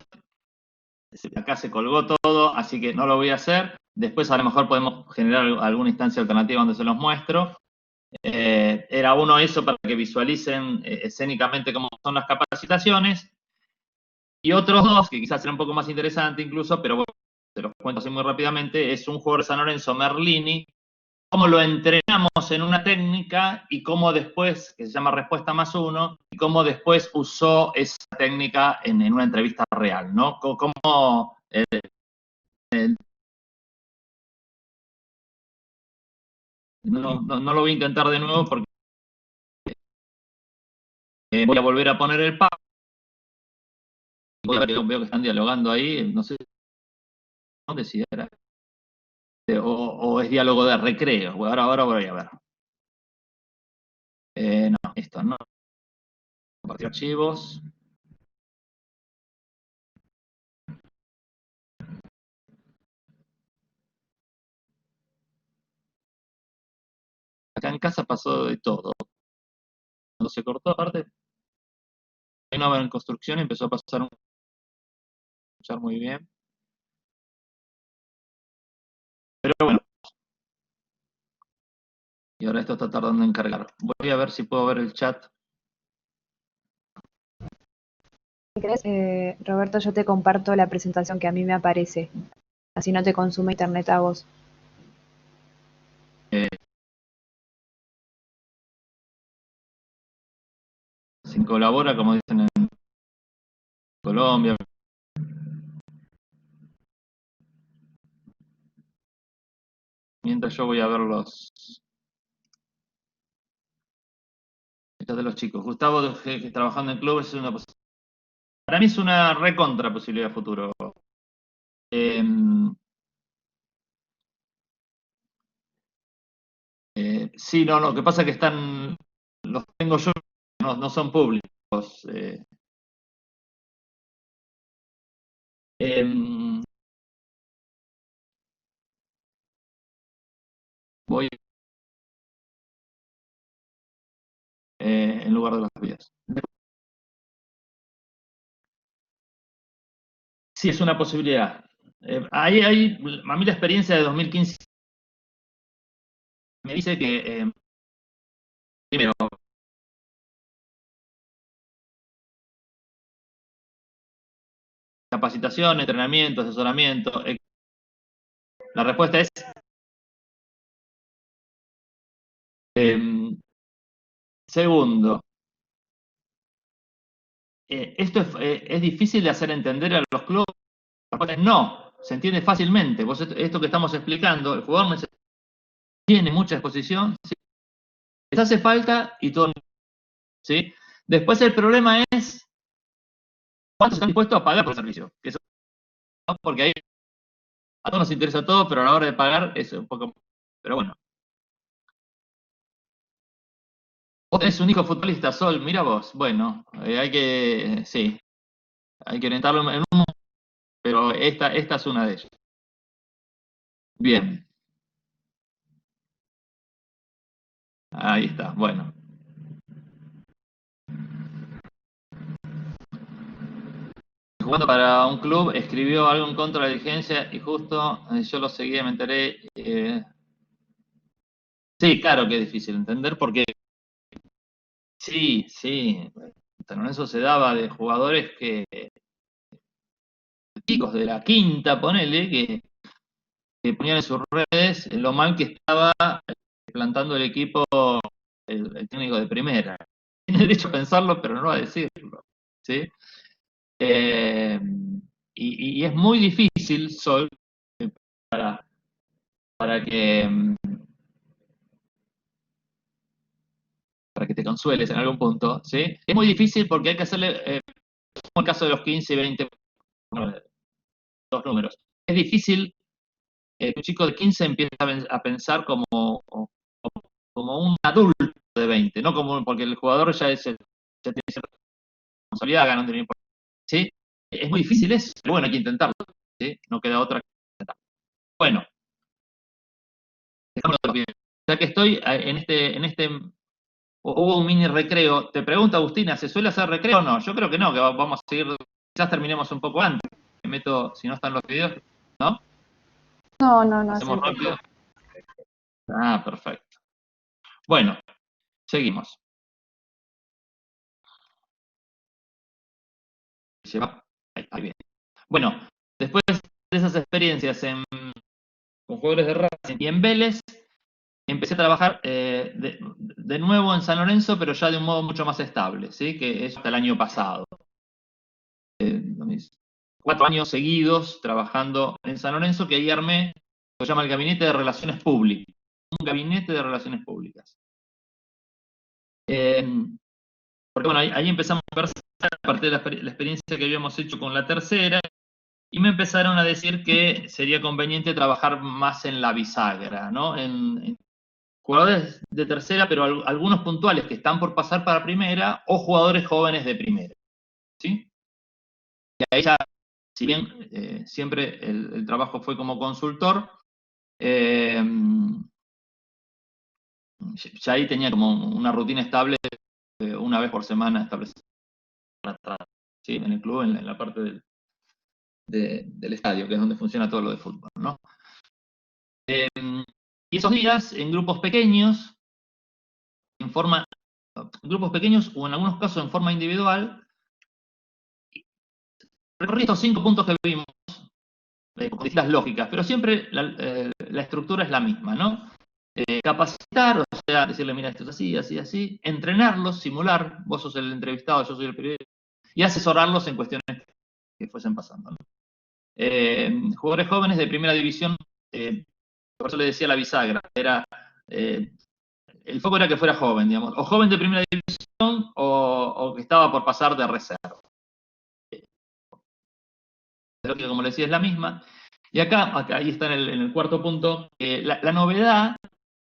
Acá se colgó todo, así que no lo voy a hacer. Después a lo mejor podemos generar alguna instancia alternativa donde se los muestro. Era uno eso para que visualicen escénicamente cómo son las capacitaciones. Y otros dos, que quizás será un poco más interesante incluso, pero bueno, se los cuento así muy rápidamente, es un jugador de San Lorenzo, Merlini, cómo lo entrenamos en una técnica y cómo después, que se llama respuesta más uno, y cómo después usó esa técnica en una entrevista real, ¿no? Cómo no lo voy a intentar de nuevo porque voy a volver a poner el pack. Veo que están dialogando ahí, no sé dónde si era. O es diálogo de recreo. Ahora voy a ver. No, esto no. Compartir archivos. Acá en casa pasó de todo. Cuando se cortó, aparte, hay una en construcción y empezó a pasar escuchar muy bien. Pero bueno, y ahora esto está tardando en cargar. Voy a ver si puedo ver el chat. Si querés, Roberto, yo te comparto la presentación que a mí me aparece. Así no te consume internet a vos. Eh, si colabora, como dicen en Colombia. Mientras yo voy a ver los chats de los chicos. Gustavo, que trabajando en clubes, es una posibilidad. Para mí es una recontra posibilidad futuro. Eh, sí, no, lo que pasa es que los tengo yo, no son públicos. Eh, em, voy en lugar de las vías. Sí, es una posibilidad. A mí la experiencia de 2015 me dice que, primero, capacitación, entrenamiento, asesoramiento. La respuesta es, segundo, esto es difícil de hacer entender a los clubes. La respuesta es no, se entiende fácilmente. Esto que estamos explicando, el jugador tiene mucha exposición, ¿sí? Les hace falta y todo, ¿sí? Después el problema es cuántos están dispuestos a pagar por el servicio. Eso, ¿no? Porque ahí a todos nos interesa todo, pero a la hora de pagar es un poco... Pero bueno. Vos tenés un hijo futbolista, Sol, mira vos. Bueno, sí, hay que orientarlo en un... Pero esta es una de ellas. Bien, ahí está, bueno. Jugando para un club, escribió algo en contra de la dirigencia y justo yo lo seguía, me enteré. Sí, claro que es difícil entender porque sí, San Lorenzo se daba de jugadores que chicos de la quinta, ponele, que ponían en sus redes lo mal que estaba plantando el equipo el técnico de primera. Tiene derecho a pensarlo, pero no a decirlo, ¿sí? Eh, y es muy difícil, Sol, para que, para que te consueles en algún punto, ¿sí? Es muy difícil porque hay que hacerle, como el caso de los 15 y 20, bueno, dos números. Es difícil que un chico de 15 empiece a pensar como un adulto de 20, no como, porque el jugador ya tiene cierta responsabilidad, gana un dinero importante, ¿sí? Es muy difícil eso, pero bueno, hay que intentarlo, ¿sí? No queda otra que intentarlo. Bueno, ya que estoy hubo un mini recreo. Te pregunto, Agustina, ¿se suele hacer recreo o no? Yo creo que no, que vamos a seguir, quizás terminemos un poco antes. Me meto, si no están los videos, ¿no? No Hacemos hacemos rápido. recreo. Ah, perfecto. Bueno, seguimos. Ahí viene. Bueno, después de esas experiencias con jugadores de Racing y en Vélez, empecé a trabajar de nuevo en San Lorenzo, pero ya de un modo mucho más estable, ¿sí? Que es hasta el año pasado. 4 años seguidos trabajando en San Lorenzo, que ahí armé, lo llama el Gabinete de Relaciones Públicas. Un gabinete de relaciones públicas. Porque bueno, ahí empezamos a ver a partir de la experiencia que habíamos hecho con la tercera, y me empezaron a decir que sería conveniente trabajar más en la bisagra, ¿no? En jugadores de tercera, pero algunos puntuales que están por pasar para primera, o jugadores jóvenes de primera, ¿sí? Y ahí ya, si bien siempre el trabajo fue como consultor, eh, ya ahí tenía como una rutina estable, una vez por semana establecida, ¿sí? En el club, en la parte del estadio, que es donde funciona todo lo de fútbol, ¿no? Y esos días, en grupos pequeños, grupos pequeños o en algunos casos en forma individual, recorrí estos 5 puntos que vimos, con distintas lógicas, pero siempre la estructura es la misma, ¿no? Capacitar, o sea, decirle, mira, esto es así, así, así, entrenarlos, simular, vos sos el entrevistado, yo soy el periodista, y asesorarlos en cuestiones que fuesen pasando, ¿no? Jugadores jóvenes de primera división, por eso le decía la bisagra, el foco era que fuera joven, digamos, o joven de primera división o que estaba por pasar de reserva. La lógica, como le decía, es la misma. Y acá ahí está en el cuarto punto, la novedad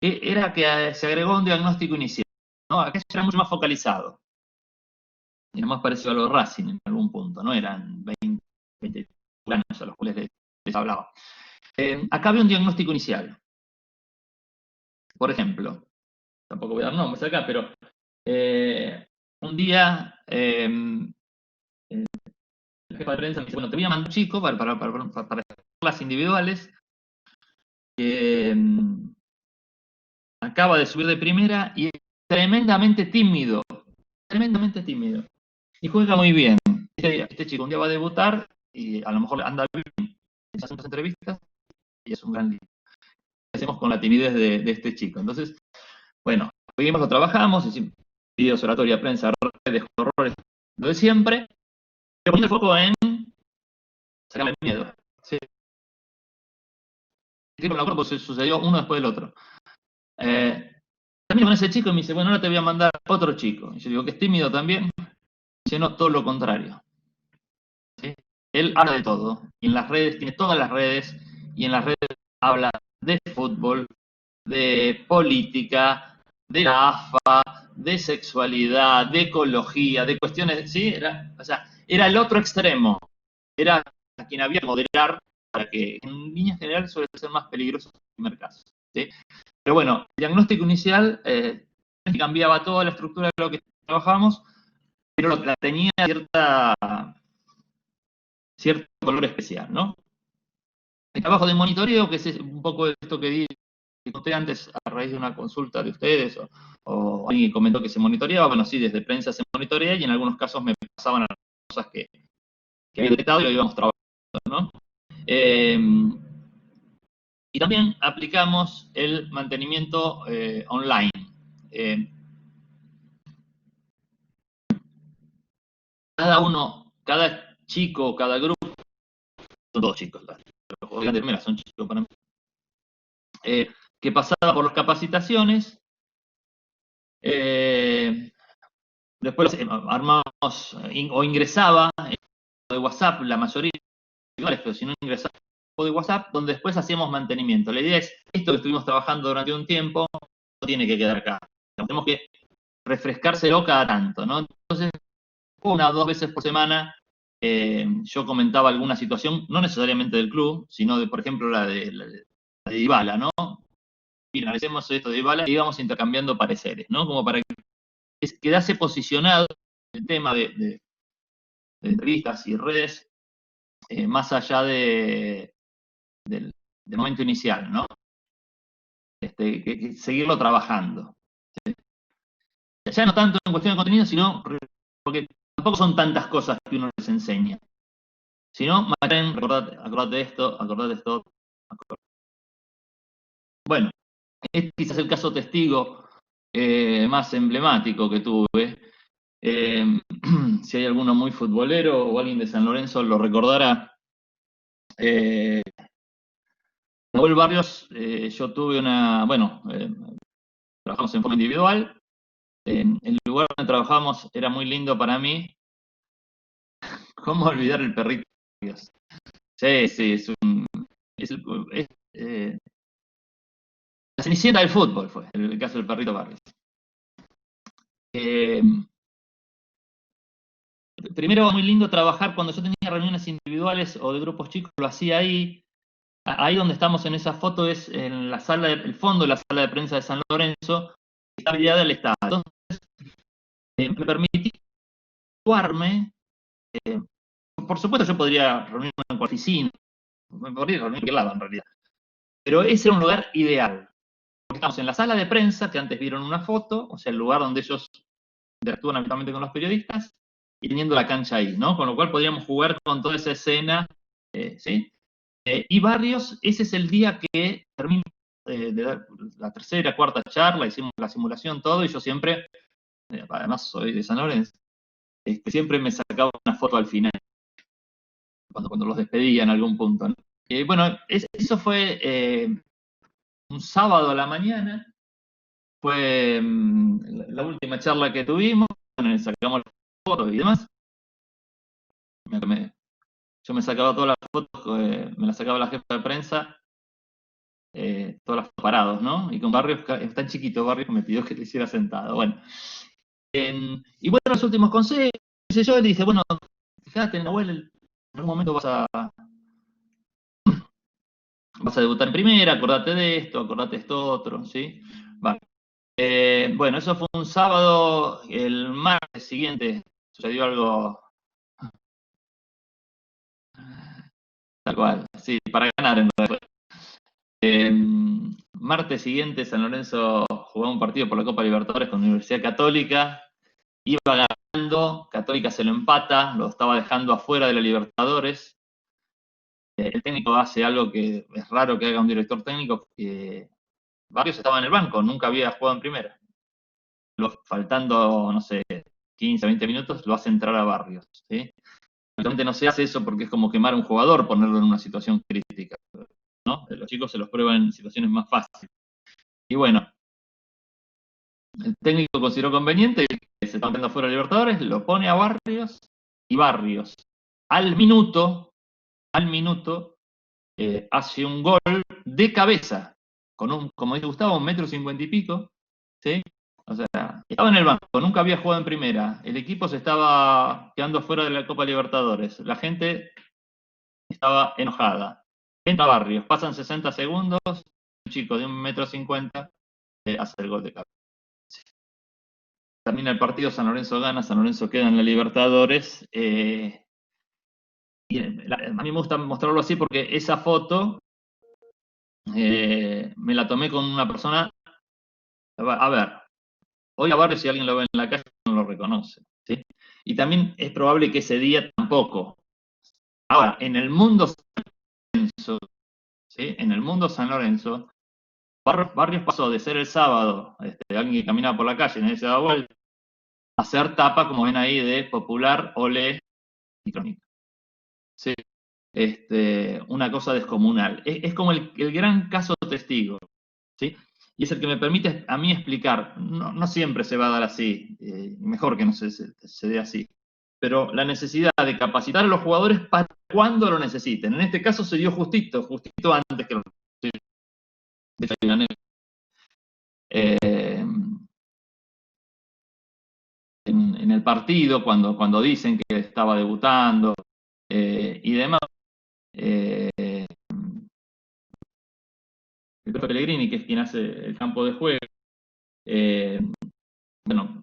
era que se agregó un diagnóstico inicial, ¿no? Acá era mucho más focalizado. Era más parecido a lo de Racing en algún punto, ¿no? Eran 20 años a los cuales les hablaba. Acá había un diagnóstico inicial. Por ejemplo, tampoco voy a dar nombres acá, pero un día el jefe de prensa me dice, bueno, te voy a mandar un chico para las individuales que acaba de subir de primera y es tremendamente tímido, y juega muy bien. Este chico un día va a debutar y a lo mejor anda bien, hace unas entrevistas y es un gran líder. ¿Qué hacemos con la timidez de este chico? Entonces, bueno, seguimos, lo trabajamos, hicimos videos, oratoria, prensa, redes, horrores, lo de siempre, pero poniendo el foco en sacarle el miedo. Sí. Con la cuerpo sucedió uno después del otro. Termino con ese chico y me dice, bueno, ahora te voy a mandar otro chico. Y yo digo, que es tímido también. Y dice, no, todo lo contrario. ¿Sí? Él habla de todo. Y en las redes, tiene todas las redes, y en las redes habla de fútbol, de política, de la AFA, de sexualidad, de ecología, de cuestiones, ¿sí? Era el otro extremo. Era a quien había que moderar para que en líneas generales suele ser más peligroso en el primer caso, ¿sí? Pero bueno, el diagnóstico inicial cambiaba toda la estructura de lo que trabajábamos, pero tenía cierto color especial, ¿no? El trabajo de monitoreo, que es un poco esto que conté antes a raíz de una consulta de ustedes, o alguien comentó que se monitoreaba, bueno, sí, desde prensa se monitorea, y en algunos casos me pasaban las cosas que había detectado y lo íbamos trabajando. ¿no? Y también aplicamos el mantenimiento online. Cada chico, cada grupo, son todos chicos, mira, son chicos para mí, que pasaba por las capacitaciones, después armamos o ingresaba de WhatsApp, la mayoría iguales, pero si no ingresaba de WhatsApp, donde después hacíamos mantenimiento. La idea es, esto que estuvimos trabajando durante un tiempo, no tiene que quedar acá. Tenemos que refrescárselo cada tanto, ¿no? Entonces, una o dos veces por semana, yo comentaba alguna situación, no necesariamente del club, sino de, por ejemplo, la de Dybala, ¿no? Mira, hacemos esto de Dybala y íbamos intercambiando pareceres, ¿no? Como para que quedase posicionado el tema de entrevistas y redes más allá del momento inicial, ¿no? Que seguirlo trabajando. ¿Sí? Ya no tanto en cuestión de contenido, sino porque tampoco son tantas cosas que uno les enseña. Sino, Maren, acordate de esto, acordate de esto. Acordate. Bueno, este es quizás el caso testigo más emblemático que tuve. Si hay alguno muy futbolero o alguien de San Lorenzo lo recordará. Nahuel Barrios, yo tuve trabajamos en forma individual. El lugar donde trabajamos era muy lindo para mí. ¿Cómo olvidar el perrito? Sí, sí, es la cenicienta del fútbol fue, el caso del perrito Barrios. Eh, Primero, muy lindo trabajar cuando yo tenía reuniones individuales o de grupos chicos, lo hacía ahí. Ahí donde estamos en esa foto es en la sala, el fondo de la sala de prensa de San Lorenzo, está habilitada el Estado. Entonces, me permití actuarme. Por supuesto, yo podría reunirme en cualquier oficina, me podría reunir en cualquier lado en realidad. Pero ese era un lugar ideal. Porque estamos en la sala de prensa, que antes vieron una foto, o sea, el lugar donde ellos interactúan habitualmente con los periodistas, y teniendo la cancha ahí, ¿no? Con lo cual podríamos jugar con toda esa escena, ¿sí? Y Barrios, ese es el día que termina de dar la tercera, cuarta charla, hicimos la simulación, todo, y yo siempre, además soy de San Lorenzo, siempre me sacaba una foto al final, cuando los despedía en algún punto, ¿no? Bueno, eso fue un sábado a la mañana, fue la última charla que tuvimos, sacamos las fotos y demás. Yo me sacaba todas las fotos, me las sacaba la jefa de prensa, todas las fotos parados, ¿no? Y con Barrios, es tan chiquito Barrios que me pidió que le hiciera sentado. Bueno, y bueno, los últimos consejos, yo le dije, bueno, fíjate, Nahuel, en algún momento vas a debutar en primera, acordate de esto, acordate de esto otro, ¿sí? Vale. Bueno, eso fue un sábado, el martes siguiente sucedió algo tal cual, sí, para ganar en realidad. Martes siguiente San Lorenzo jugó un partido por la Copa Libertadores con la Universidad Católica, iba ganando, Católica se lo empata, lo estaba dejando afuera de la Libertadores. El técnico hace algo que es raro que haga un director técnico, que Barrios estaba en el banco, nunca había jugado en primera. Faltando, no sé, 15, 20 minutos, lo hace entrar a Barrios, ¿sí? Realmente no se hace eso porque es como quemar a un jugador, ponerlo en una situación crítica, ¿no? Los chicos se los prueban en situaciones más fáciles. Y bueno, el técnico consideró conveniente que se está metiendo fuera de Libertadores, lo pone a Barrios, y Barrios, al minuto, hace un gol de cabeza, como dice Gustavo, 1,50 m y pico, ¿sí? O sea, estaba en el banco, nunca había jugado en primera, el equipo se estaba quedando fuera de la Copa Libertadores, la gente estaba enojada. Entra Barrios, pasan 60 segundos, un chico de 1,50 m hace el gol de cabeza. Termina el partido, San Lorenzo gana, San Lorenzo queda en la Libertadores. Y a mí me gusta mostrarlo así porque esa foto me la tomé con una persona. A ver, hoy a Barrios, si alguien lo ve en la calle, no lo reconoce, ¿sí? Y también es probable que ese día tampoco Ahora, en el mundo San Lorenzo, ¿sí? En el mundo San Lorenzo, Barrios pasó de ser el sábado, alguien que caminaba por la calle y nadie se daba vuelta, a ser tapa, como ven ahí, de Popular, Olé y Crónica. Sí. Una cosa descomunal. Es como el gran caso testigo, ¿sí? Y es el que me permite a mí explicar. No, no siempre se va a dar así, mejor que no se dé así. Pero la necesidad de capacitar a los jugadores para cuando lo necesiten. En este caso se dio justito antes que lo necesiten. En el partido, cuando dicen que estaba debutando y demás. El Pellegrini, que es quien hace el campo de juego. Bueno,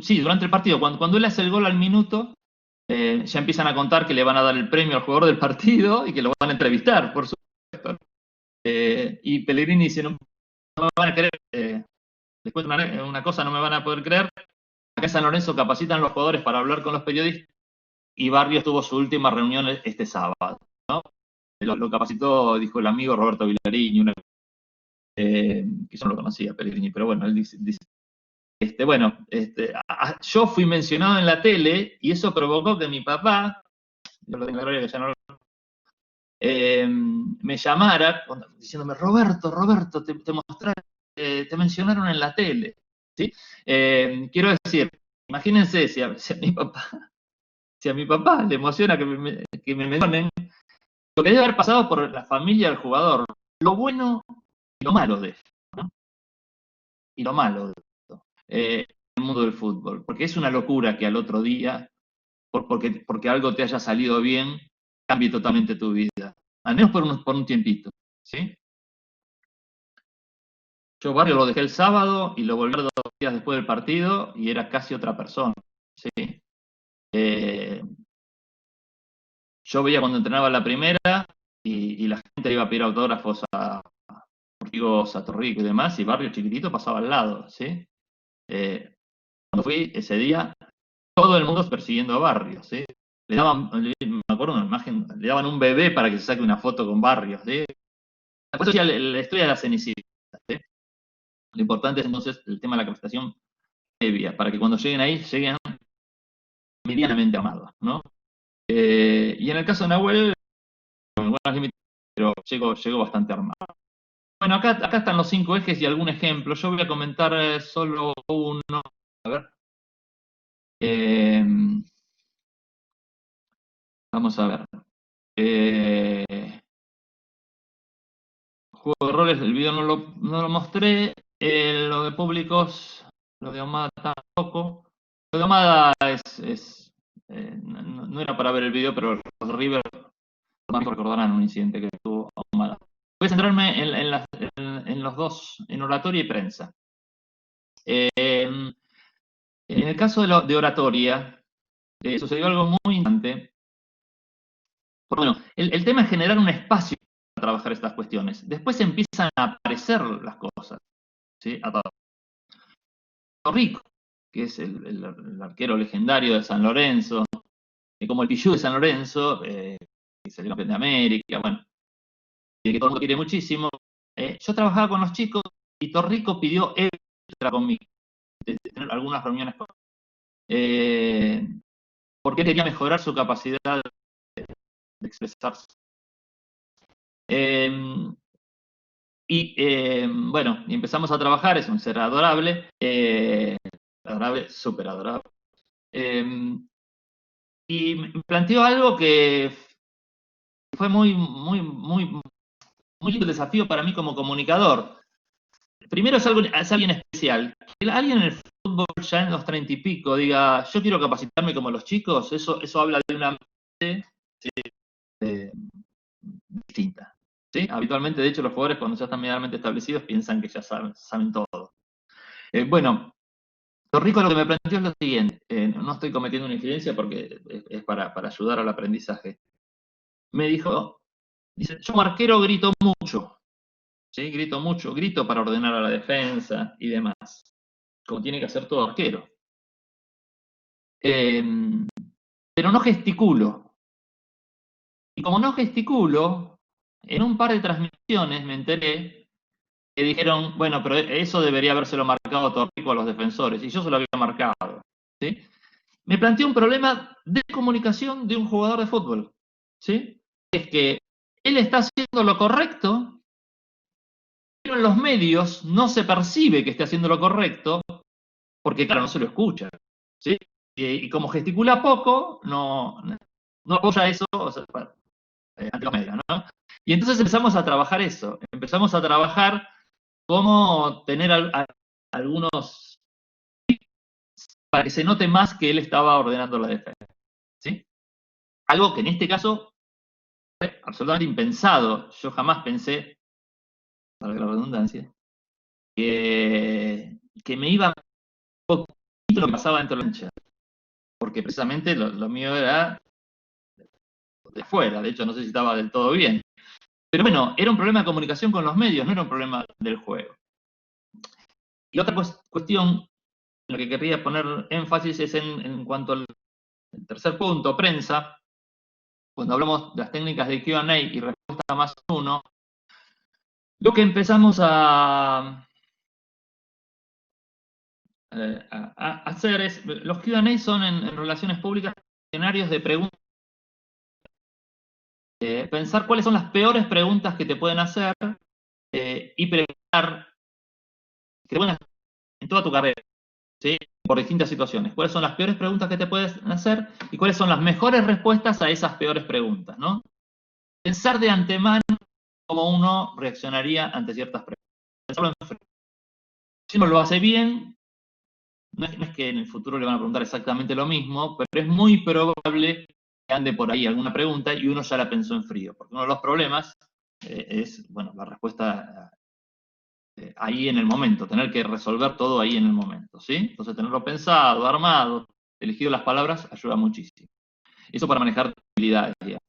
sí, durante el partido, cuando él hace el gol al minuto, ya empiezan a contar que le van a dar el premio al jugador del partido y que lo van a entrevistar, por supuesto. Y Pellegrini dice, no me van a creer, les cuento una cosa, no me van a poder creer. Acá en San Lorenzo capacitan a los jugadores para hablar con los periodistas y Barrios tuvo su última reunión este sábado, ¿no? Lo capacitó, dijo el amigo Roberto Villariño, que yo no lo conocía, Pellegrini, pero bueno, él dice yo fui mencionado en la tele y eso provocó que mi papá, yo lo tengo la gloria que ya no me llamara diciéndome, Roberto, te mencionaron en la tele. ¿Sí? Quiero decir, imagínense si a mi papá le emociona que me mencionen, lo que debe haber pasado por la familia del jugador, lo bueno y lo malo de esto, ¿no? Y lo malo de esto, en el mundo del fútbol, porque es una locura que al otro día, porque algo te haya salido bien, cambie totalmente tu vida, al menos por un tiempito, ¿sí? Yo Barrio lo dejé el sábado y lo volví a ver 2 días después del partido y era casi otra persona, ¿sí? Eh, yo veía cuando entrenaba la primera y la gente iba a pedir autógrafos a Ortigosa, a Torrico y demás, y Barrio chiquitito pasaba al lado, ¿sí? Cuando fui ese día, todo el mundo persiguiendo a Barrio, ¿sí? Me acuerdo una imagen, le daban un bebé para que se saque una foto con Barrio, ¿sí? Después ya la historia de la Cenicienta, ¿sí? Lo importante es entonces el tema de la capacitación previa, para que cuando lleguen ahí, lleguen medianamente armados, ¿no? Y en el caso de Nahuel, con algunas limitaciones, pero llegó bastante armado. Bueno, acá están los 5 ejes y algún ejemplo. Yo voy a comentar solo uno. A ver. Vamos a ver. Juego de roles, el video no lo mostré. Lo de públicos, lo de Ahumada tampoco. Lo de Ahumada no era para ver el video, pero los de River recordarán un incidente que tuvo Ahumada. Voy a centrarme en los dos, en oratoria y prensa. En el caso de oratoria, sucedió algo muy importante. Bueno, el tema es generar un espacio para trabajar estas cuestiones. Después empiezan a aparecer las cosas, ¿sí? A Rico, que es el arquero legendario de San Lorenzo, como el Pichu de San Lorenzo, que salió campeón de América, bueno, que todo el mundo quiere muchísimo. Yo trabajaba con los chicos y Torrico pidió extra conmigo, de tener algunas reuniones con porque quería mejorar su capacidad de expresarse. Bueno, y empezamos a trabajar, es un ser adorable, súper adorable. Y me planteó algo que fue muy lindo desafío para mí como comunicador. Primero es alguien especial. Que alguien en el fútbol ya en los 30 y pico diga, yo quiero capacitarme como los chicos, eso habla de una mente, ¿sí? Distinta. ¿Sí? Habitualmente, de hecho, los jugadores cuando ya están medianamente establecidos piensan que ya saben todo. Bueno, Torrico lo que me planteó es lo siguiente, no estoy cometiendo una infidencia porque es para ayudar al aprendizaje. Me dice, yo como arquero grito mucho, ¿sí? Grito mucho, grito para ordenar a la defensa y demás, como tiene que hacer todo arquero. Pero no gesticulo. Y como no gesticulo, en un par de transmisiones me enteré que dijeron, bueno, pero eso debería habérselo marcado Torrico a los defensores, y yo se lo había marcado, ¿sí? Me planteó un problema de comunicación de un jugador de fútbol, ¿sí? Es que él está haciendo lo correcto, pero en los medios no se percibe que esté haciendo lo correcto, porque claro, no se lo escucha, ¿sí? Y como gesticula poco, no apoya eso, o sea, ante los medios, ¿no? Y entonces empezamos a trabajar eso, empezamos a trabajar cómo tener algunos para que se note más que él estaba ordenando la defensa, ¿sí? Algo que en este caso fue absolutamente impensado. Yo jamás pensé, para la redundancia, que me iba un poquito lo que pasaba dentro de la cancha, porque precisamente lo mío era de afuera, de hecho no sé si estaba del todo bien. Pero bueno, era un problema de comunicación con los medios, no era un problema del juego. Y otra cuestión en la que querría poner énfasis es en cuanto al tercer punto, prensa. Cuando hablamos de las técnicas de Q&A y respuesta más uno, lo que empezamos a hacer es, los Q&A son en relaciones públicas, escenarios de preguntas, pensar cuáles son las peores preguntas que te pueden hacer y preguntar que pueden hacer en toda tu carrera, ¿sí? Por distintas situaciones. ¿Cuáles son las peores preguntas que te pueden hacer y cuáles son las mejores respuestas a esas peores preguntas, ¿no? Pensar de antemano cómo uno reaccionaría ante ciertas preguntas. Pensarlo en frío. Si uno lo hace bien, no es que en el futuro le van a preguntar exactamente lo mismo, pero es muy probable que ande por ahí alguna pregunta y uno ya la pensó en frío. Porque uno de los problemas es, bueno, la respuesta ahí en el momento, tener que resolver todo ahí en el momento, ¿sí? Entonces tenerlo pensado, armado, elegido las palabras, ayuda muchísimo. Eso para manejar habilidades, digamos.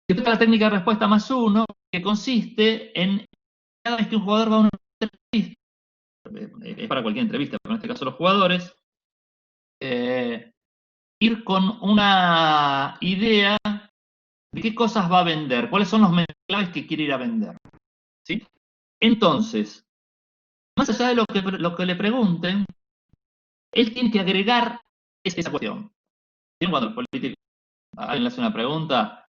Y la técnica de respuesta más uno, que consiste en cada vez que un jugador va a una entrevista, es para cualquier entrevista, pero en este caso los jugadores, ir con una idea de qué cosas va a vender, cuáles son los mensajes claves que quiere ir a vender, ¿sí? Entonces, más allá de lo que le pregunten, él tiene que agregar esa cuestión. Cuando el político, alguien le hace una pregunta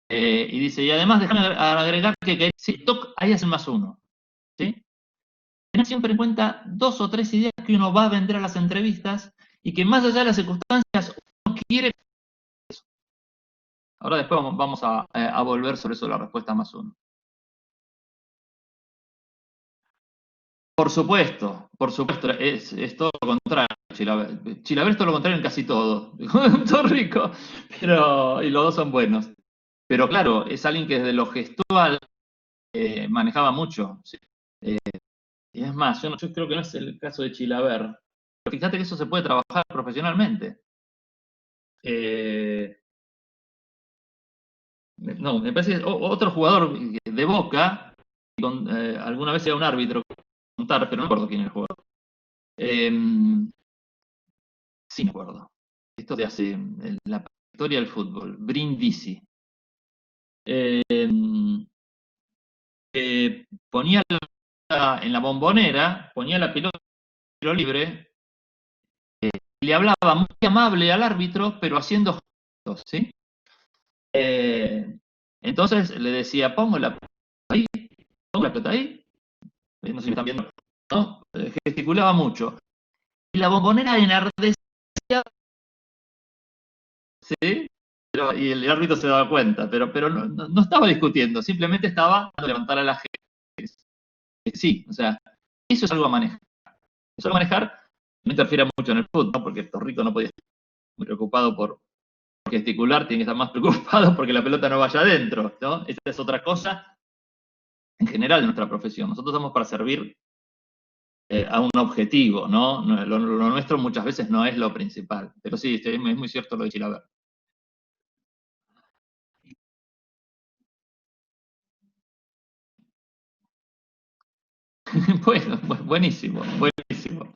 y dice, y además déjame agregar que si toc, ahí hacen más uno, ¿sí? Tener siempre en cuenta 2 o 3 ideas que uno va a vender a las entrevistas y que más allá de las circunstancias uno quiere eso. Ahora después vamos a volver sobre eso la respuesta más uno. Por supuesto, es todo lo contrario. Chilaver es todo lo contrario en casi todo. Todo rico, pero, y los dos son buenos. Pero claro, es alguien que desde lo gestual manejaba mucho. ¿Sí? Y es más, yo creo que no es el caso de Chilaver. Pero fíjate que eso se puede trabajar profesionalmente. No, me parece que otro jugador de Boca, alguna vez era un árbitro, contar, pero no recuerdo quién es el jugador. Sí, me acuerdo. Esto de hace la historia del fútbol. Brindisi. Ponía en la bombonera, ponía la pelota tiro libre, y le hablaba muy amable al árbitro, pero haciendo gestos, ¿sí? Entonces le decía, pongo la pelota ahí, pongo la pelota ahí. No sé si me están viendo, ¿no? Gesticulaba mucho. Y la bombonera enardecía, ¿sí? Y el árbitro se daba cuenta, pero no estaba discutiendo, simplemente estaba a levantar a la gente. Sí, o sea, eso es algo a manejar. Eso a manejar no interfiere mucho en el fútbol, ¿no? Porque Torrico no podía estar muy preocupado por gesticular, tiene que estar más preocupado porque la pelota no vaya adentro, ¿no? Esa es otra cosa en general de nuestra profesión. Nosotros estamos para servir a un objetivo, ¿no? Lo nuestro muchas veces no es lo principal. Pero sí, es muy cierto lo de Chilaver. Bueno, buenísimo, buenísimo,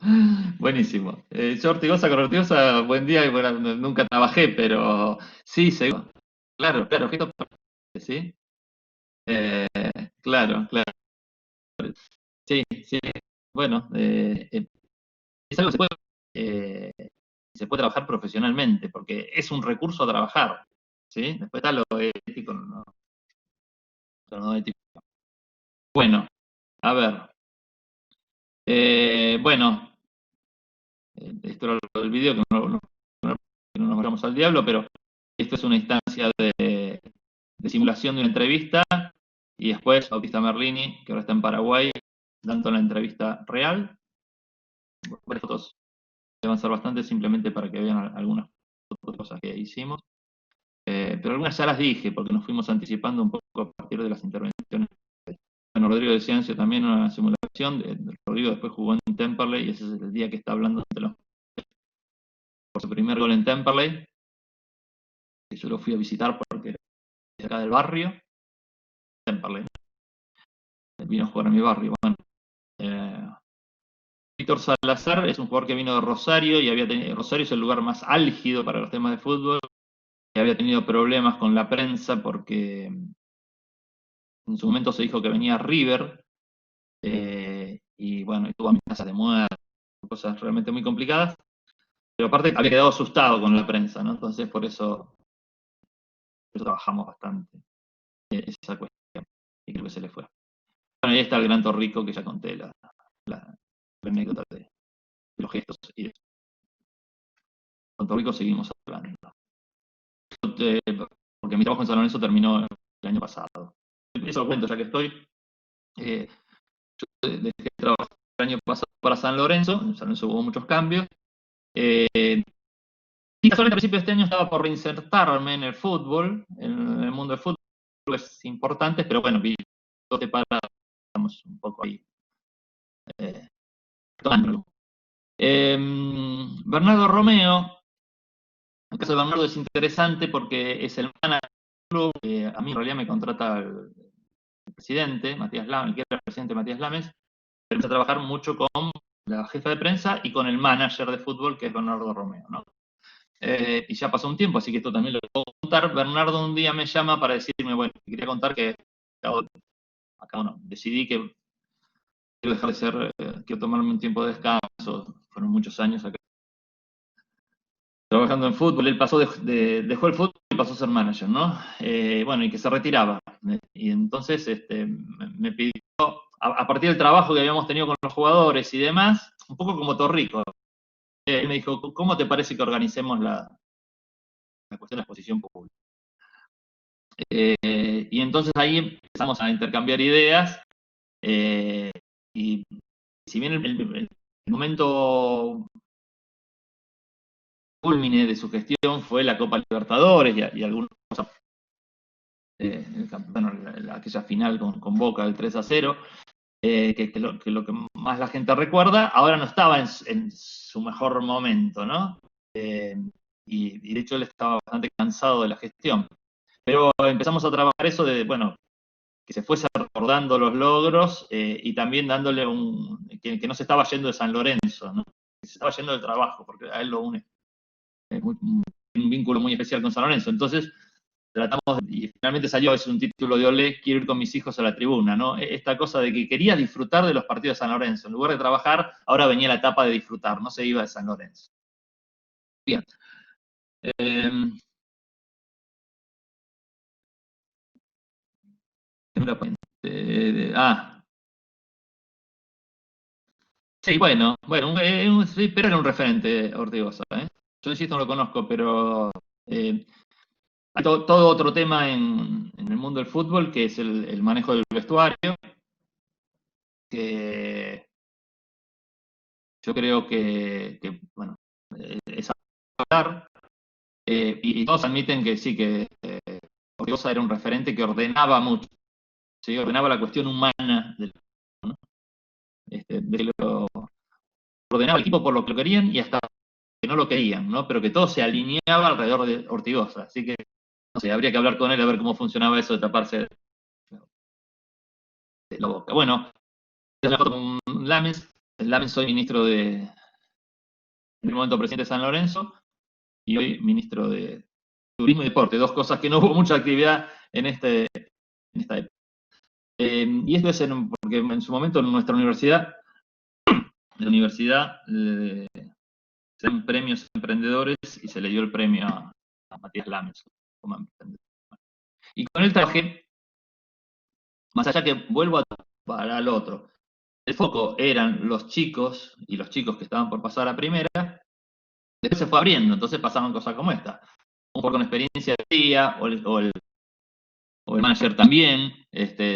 buenísimo. Yo Ortigosa con Ortigosa, buen día y bueno, nunca trabajé, pero sí, seguro. Claro, claro, objeto permanente, ¿sí? Eh, claro, claro. Sí, sí. Bueno, es algo que eh, se puede trabajar profesionalmente, porque es un recurso a trabajar, ¿sí? Después está lo ético, no, lo no ético. Bueno, a ver. Bueno, esto era lo del video, que no nos vayamos al diablo, pero esto es una instancia de simulación de una entrevista, y después Bautista Merlini, que ahora está en Paraguay, dando la entrevista real. Varias fotos que van a ser bastante simplemente para que vean algunas cosas que hicimos. Pero algunas ya las dije, porque nos fuimos anticipando un poco a partir de las intervenciones. Bueno, Rodrigo de Ciancio también una simulación. Rodrigo después jugó en Temperley, y ese es el día que está hablando por su primer gol en Temperley, que yo lo fui a visitar porque era de acá del barrio, Temperley. Vino a jugar a mi barrio. Bueno, Víctor Salazar es un jugador que vino de Rosario, y Rosario es el lugar más álgido para los temas de fútbol, y había tenido problemas con la prensa porque en su momento se dijo que venía River, y bueno, y tuvo amenazas de muerte, cosas realmente muy complicadas, pero aparte había quedado asustado con la prensa, ¿no? Entonces por eso trabajamos bastante esa cuestión, y creo que se le fue. Bueno, ahí está el gran Torrico, que ya conté la anécdota de los gestos, y con Torrico seguimos hablando. Porque mi trabajo en San Lorenzo terminó el año pasado. Eso lo cuento ya que estoy. Dejé de trabajar el año pasado para San Lorenzo. En San Lorenzo hubo muchos cambios. Y casualmente al principio de este año estaba por reinsertarme en el fútbol, en el mundo del fútbol, es importante, pero bueno, vi todo te para, estamos un poco ahí tomándolo. Bernardo Romeo, el caso de Bernardo es interesante porque es el manager del club. A mí en realidad me contrata el presidente, Matías Lames, que era el presidente Matías Lames, pero empecé a trabajar mucho con la jefa de prensa y con el manager de fútbol, que es Bernardo Romeo, ¿no? Y ya pasó un tiempo, así que esto también lo puedo contar. Bernardo un día me llama para decirme, bueno, quería contar que acá bueno, decidí que quiero dejar de ser, quiero tomarme un tiempo de descanso. Fueron muchos años acá trabajando en fútbol. Él dejó el fútbol y pasó a ser manager, ¿no? Bueno, y que se retiraba. Y entonces me pidió, a partir del trabajo que habíamos tenido con los jugadores y demás, un poco como Torrico. Él me dijo, ¿cómo te parece que organicemos la cuestión de la exposición pública? Y entonces ahí empezamos a intercambiar ideas, y si bien el momento culmine de su gestión fue la Copa Libertadores y algunas cosas, bueno, aquella final con Boca del 3-0, que lo que más la gente recuerda, ahora no estaba en su mejor momento, ¿no? Y de hecho él estaba bastante cansado de la gestión. Pero empezamos a trabajar eso de, bueno, que se fuese recordando los logros, y también dándole que no se estaba yendo de San Lorenzo, ¿no? Que se estaba yendo del trabajo, porque a él lo une un vínculo muy especial con San Lorenzo. Entonces tratamos, y finalmente salió, es un título de Olé, quiero ir con mis hijos a la tribuna, ¿no? Esta cosa de que quería disfrutar de los partidos de San Lorenzo. En lugar de trabajar, ahora venía la etapa de disfrutar, no se iba de San Lorenzo. Bien. Sí, sí, pero era un referente Ortigosa, ¿eh? Yo insisto, no lo conozco, pero hay todo otro tema en el mundo del fútbol, que es el manejo del vestuario, que yo creo bueno, es hablar, y todos admiten que sí, que Ortigosa era un referente que ordenaba mucho, ¿sí? Ordenaba la cuestión humana ¿no? Ordenaba el equipo por lo que lo querían y hasta que no lo querían, ¿no? Pero que todo se alineaba alrededor de Ortigosa. Así que, no sé, habría que hablar con él a ver cómo funcionaba eso de taparse de la boca. Bueno, la foto con Lames. Lames, soy ministro en el momento presidente de San Lorenzo, y hoy ministro de turismo y deporte, dos cosas que no hubo mucha actividad en esta época. Y esto es porque en su momento en nuestra universidad, se dan premios a emprendedores y se le dio el premio a Matías Lames como emprendedor. Y con él trabajé, más allá que vuelvo para el otro. El foco eran los chicos y los chicos que estaban por pasar a primera. Después se fue abriendo, entonces pasaban cosas como esta. Un poco con experiencia de día, o el manager también,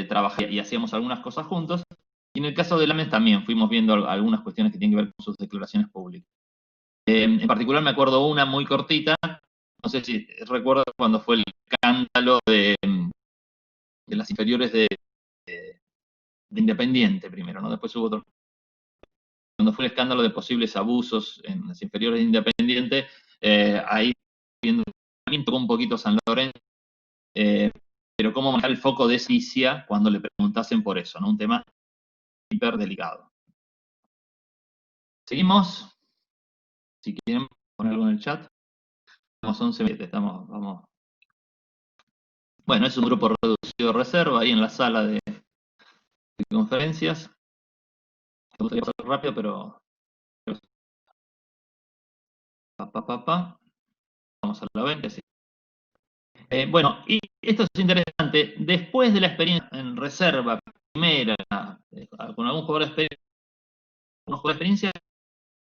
trabajé y hacíamos algunas cosas juntos. Y en el caso de Lames también fuimos viendo algunas cuestiones que tienen que ver con sus declaraciones públicas. En particular me acuerdo una muy cortita, no sé si recuerdo cuando fue el escándalo de las inferiores de Independiente primero, ¿no? Después hubo otro. Cuando fue el escándalo de posibles abusos en las inferiores de Independiente, ahí viendo un poquito San Lorenzo, pero cómo manejar el foco de Sicia cuando le preguntasen por eso, ¿no? Un tema hiper delicado. Seguimos. Si quieren poner algo en el chat. Estamos 11:20, vamos. Bueno, es un grupo reducido de reserva ahí en la sala de conferencias. Me gustaría pasar rápido, pero vamos a la 20, sí. Bueno, y esto es interesante. Después de la experiencia en reserva, primera, con algún jugador de experiencia,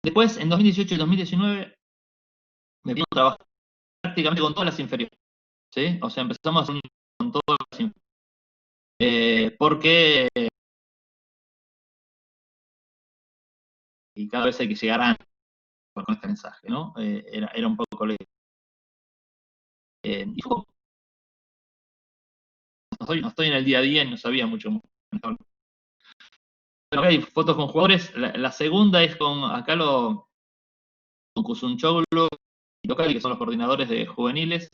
después en 2018 y 2019 me vino a trabajar prácticamente con todas las inferiores. ¿Sí? O sea, empezamos con todas las inferiores. Porque y cada vez hay que llegar antes con este mensaje, ¿no? Era un poco lejos. Y no estoy en el día a día y no sabía mucho. Bueno, hay fotos con jugadores. La segunda es con Kusunchoglu y Tocali, que son los coordinadores de juveniles.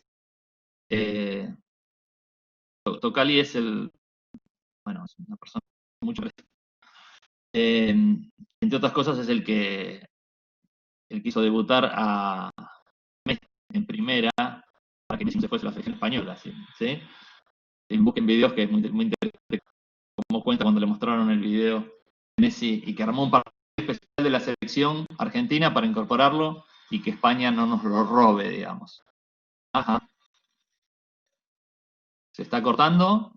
Tocali es es una persona con mucho respeto. Entre otras cosas, es el que hizo debutar a Messi en primera para que Messi se fuese a la selección española. ¿Sí? Busquen videos, que es muy interesante cómo cuenta cuando le mostraron el video de Messi y que armó un partido especial de la selección argentina para incorporarlo y que España no nos lo robe, digamos. Ajá. ¿Se está cortando?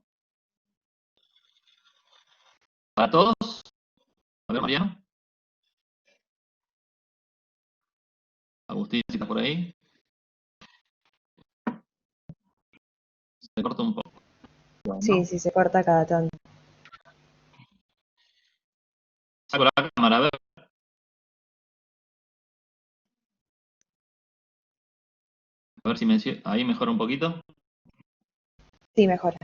¿Para todos? A ver, Mariano. Agustín, si está por ahí. Se corta un poco. Bueno. Sí, se corta cada tanto. Saco la cámara, a ver. A ver si ahí mejora un poquito. Sí, mejora.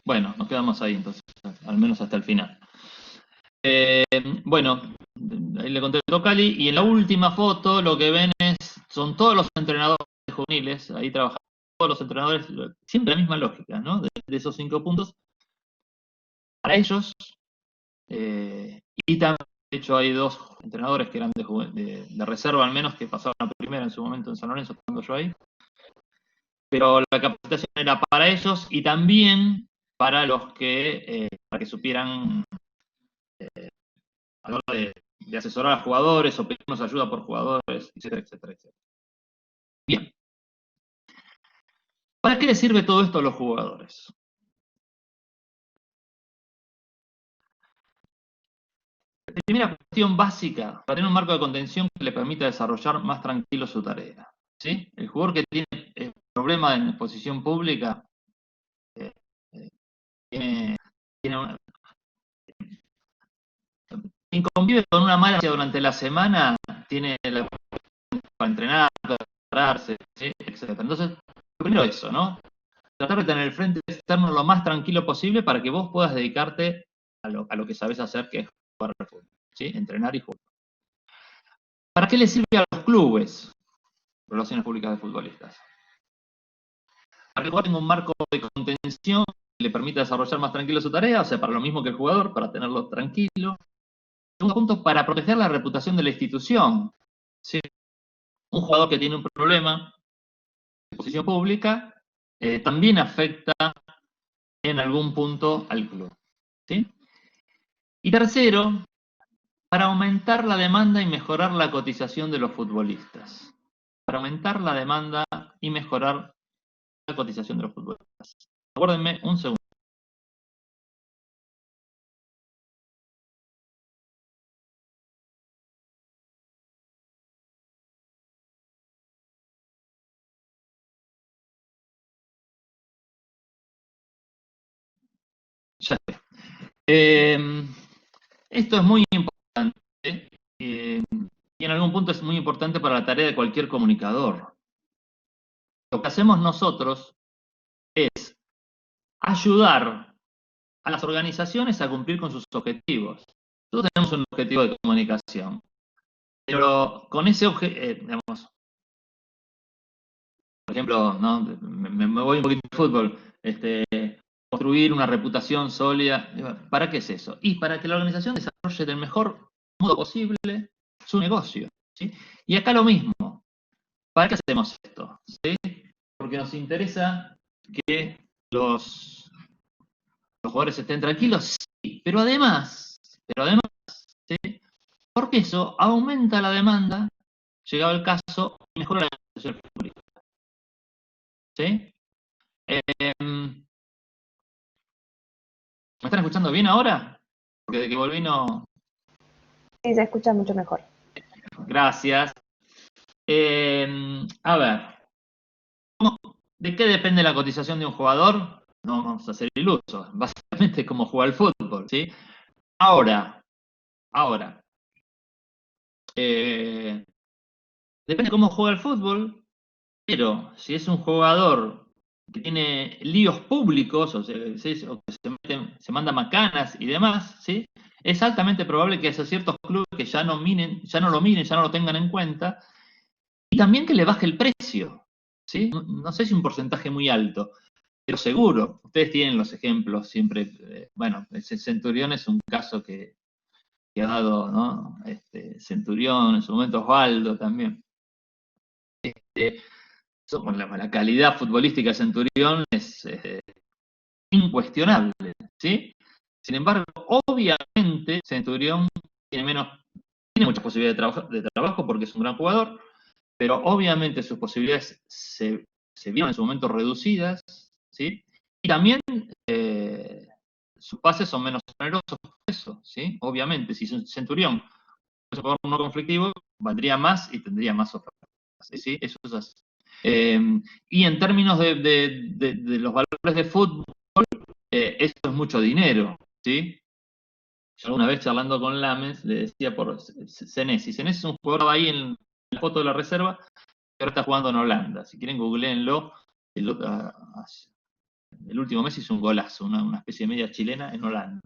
Bueno, nos quedamos ahí entonces, al menos hasta el final. Bueno, ahí le conté a Tocali, y en la última foto lo que ven son todos los entrenadores juveniles, ahí trabajando todos los entrenadores, siempre la misma lógica, ¿no? De esos 5 puntos. Para ellos, y también, de hecho, hay 2 entrenadores que eran de reserva, al menos, que pasaron a primera en su momento en San Lorenzo, estando yo ahí. Pero la capacitación era para ellos y también para los para que supieran a la hora de asesorar a jugadores o pedirnos ayuda por jugadores, etcétera, etcétera, etcétera. Bien. ¿Para qué les sirve todo esto a los jugadores? Primera cuestión básica, para tener un marco de contención que le permita desarrollar más tranquilo su tarea. ¿Sí? El jugador que tiene problema en exposición pública tiene quien convive con una mala durante la semana, tiene la para entrenar, para prepararse, ¿sí? Etcétera. Entonces, primero eso, ¿no? Tratar de tener el frente externo lo más tranquilo posible para que vos puedas dedicarte a lo que sabés hacer, que es jugar al fútbol, ¿sí? Entrenar y jugar. ¿Para qué le sirve a los clubes? Relaciones públicas de futbolistas. Para que el jugador tenga un marco de contención que le permita desarrollar más tranquilo su tarea, o sea, para lo mismo que el jugador, para tenerlo tranquilo. Segundo punto, para proteger la reputación de la institución. ¿Sí? Un jugador que tiene un problema exposición pública, también afecta en algún punto al club. ¿Sí? Y tercero, para aumentar la demanda y mejorar la cotización de los futbolistas. Para aumentar la demanda y mejorar la cotización de los futbolistas. Aguárdenme un segundo. Ya sé. Esto es muy importante y en algún punto es muy importante para la tarea de cualquier comunicador. Lo que hacemos nosotros es ayudar a las organizaciones a cumplir con sus objetivos. Nosotros tenemos un objetivo de comunicación, pero con ese objetivo, digamos, por ejemplo, ¿no? me voy un poquito de fútbol, construir una reputación sólida. ¿Para qué es eso? Y para que la organización desarrolle del mejor modo posible su negocio. ¿Sí? Y acá lo mismo. ¿Para qué hacemos esto? ¿Sí? Porque nos interesa que los jugadores estén tranquilos, sí, pero además, ¿sí? Porque eso aumenta la demanda, llegado el caso, y mejora la organización futbolística. ¿Sí? ¿Me están escuchando bien ahora? Porque de que volví no... Sí, se escucha mucho mejor. Gracias. A ver, ¿de qué depende la cotización de un jugador? No vamos a ser ilusos. Básicamente es como juega el fútbol, ¿sí? Ahora, depende cómo juega el fútbol, pero si es un jugador que tiene líos públicos, o, o que se manda macanas y demás, ¿sí? Es altamente probable que haya ciertos clubes que ya no lo miren, ya no lo tengan en cuenta, y también que le baje el precio, ¿sí? No sé si un porcentaje muy alto, pero seguro. Ustedes tienen los ejemplos siempre. Bueno, ese Centurión es un caso que ha dado, ¿no? Centurión, en su momento Osvaldo también. La calidad futbolística de Centurión es incuestionable, ¿sí? Sin embargo, obviamente Centurión tiene muchas posibilidades de trabajo porque es un gran jugador, pero obviamente sus posibilidades se vieron en su momento reducidas, ¿sí? Y también sus pases son menos generosos por eso, ¿sí? Obviamente, si Centurión es un jugador no conflictivo, valdría más y tendría más ofertas, ¿sí? Eso es así. Y en términos de los valores de fútbol, esto es mucho dinero, ¿sí? Yo alguna vez charlando con Lames le decía por Senesi. Senesi es un jugador ahí en la foto de la reserva que ahora está jugando en Holanda. Si quieren, googleenlo. El último mes hizo un golazo, una especie de media chilena en Holanda,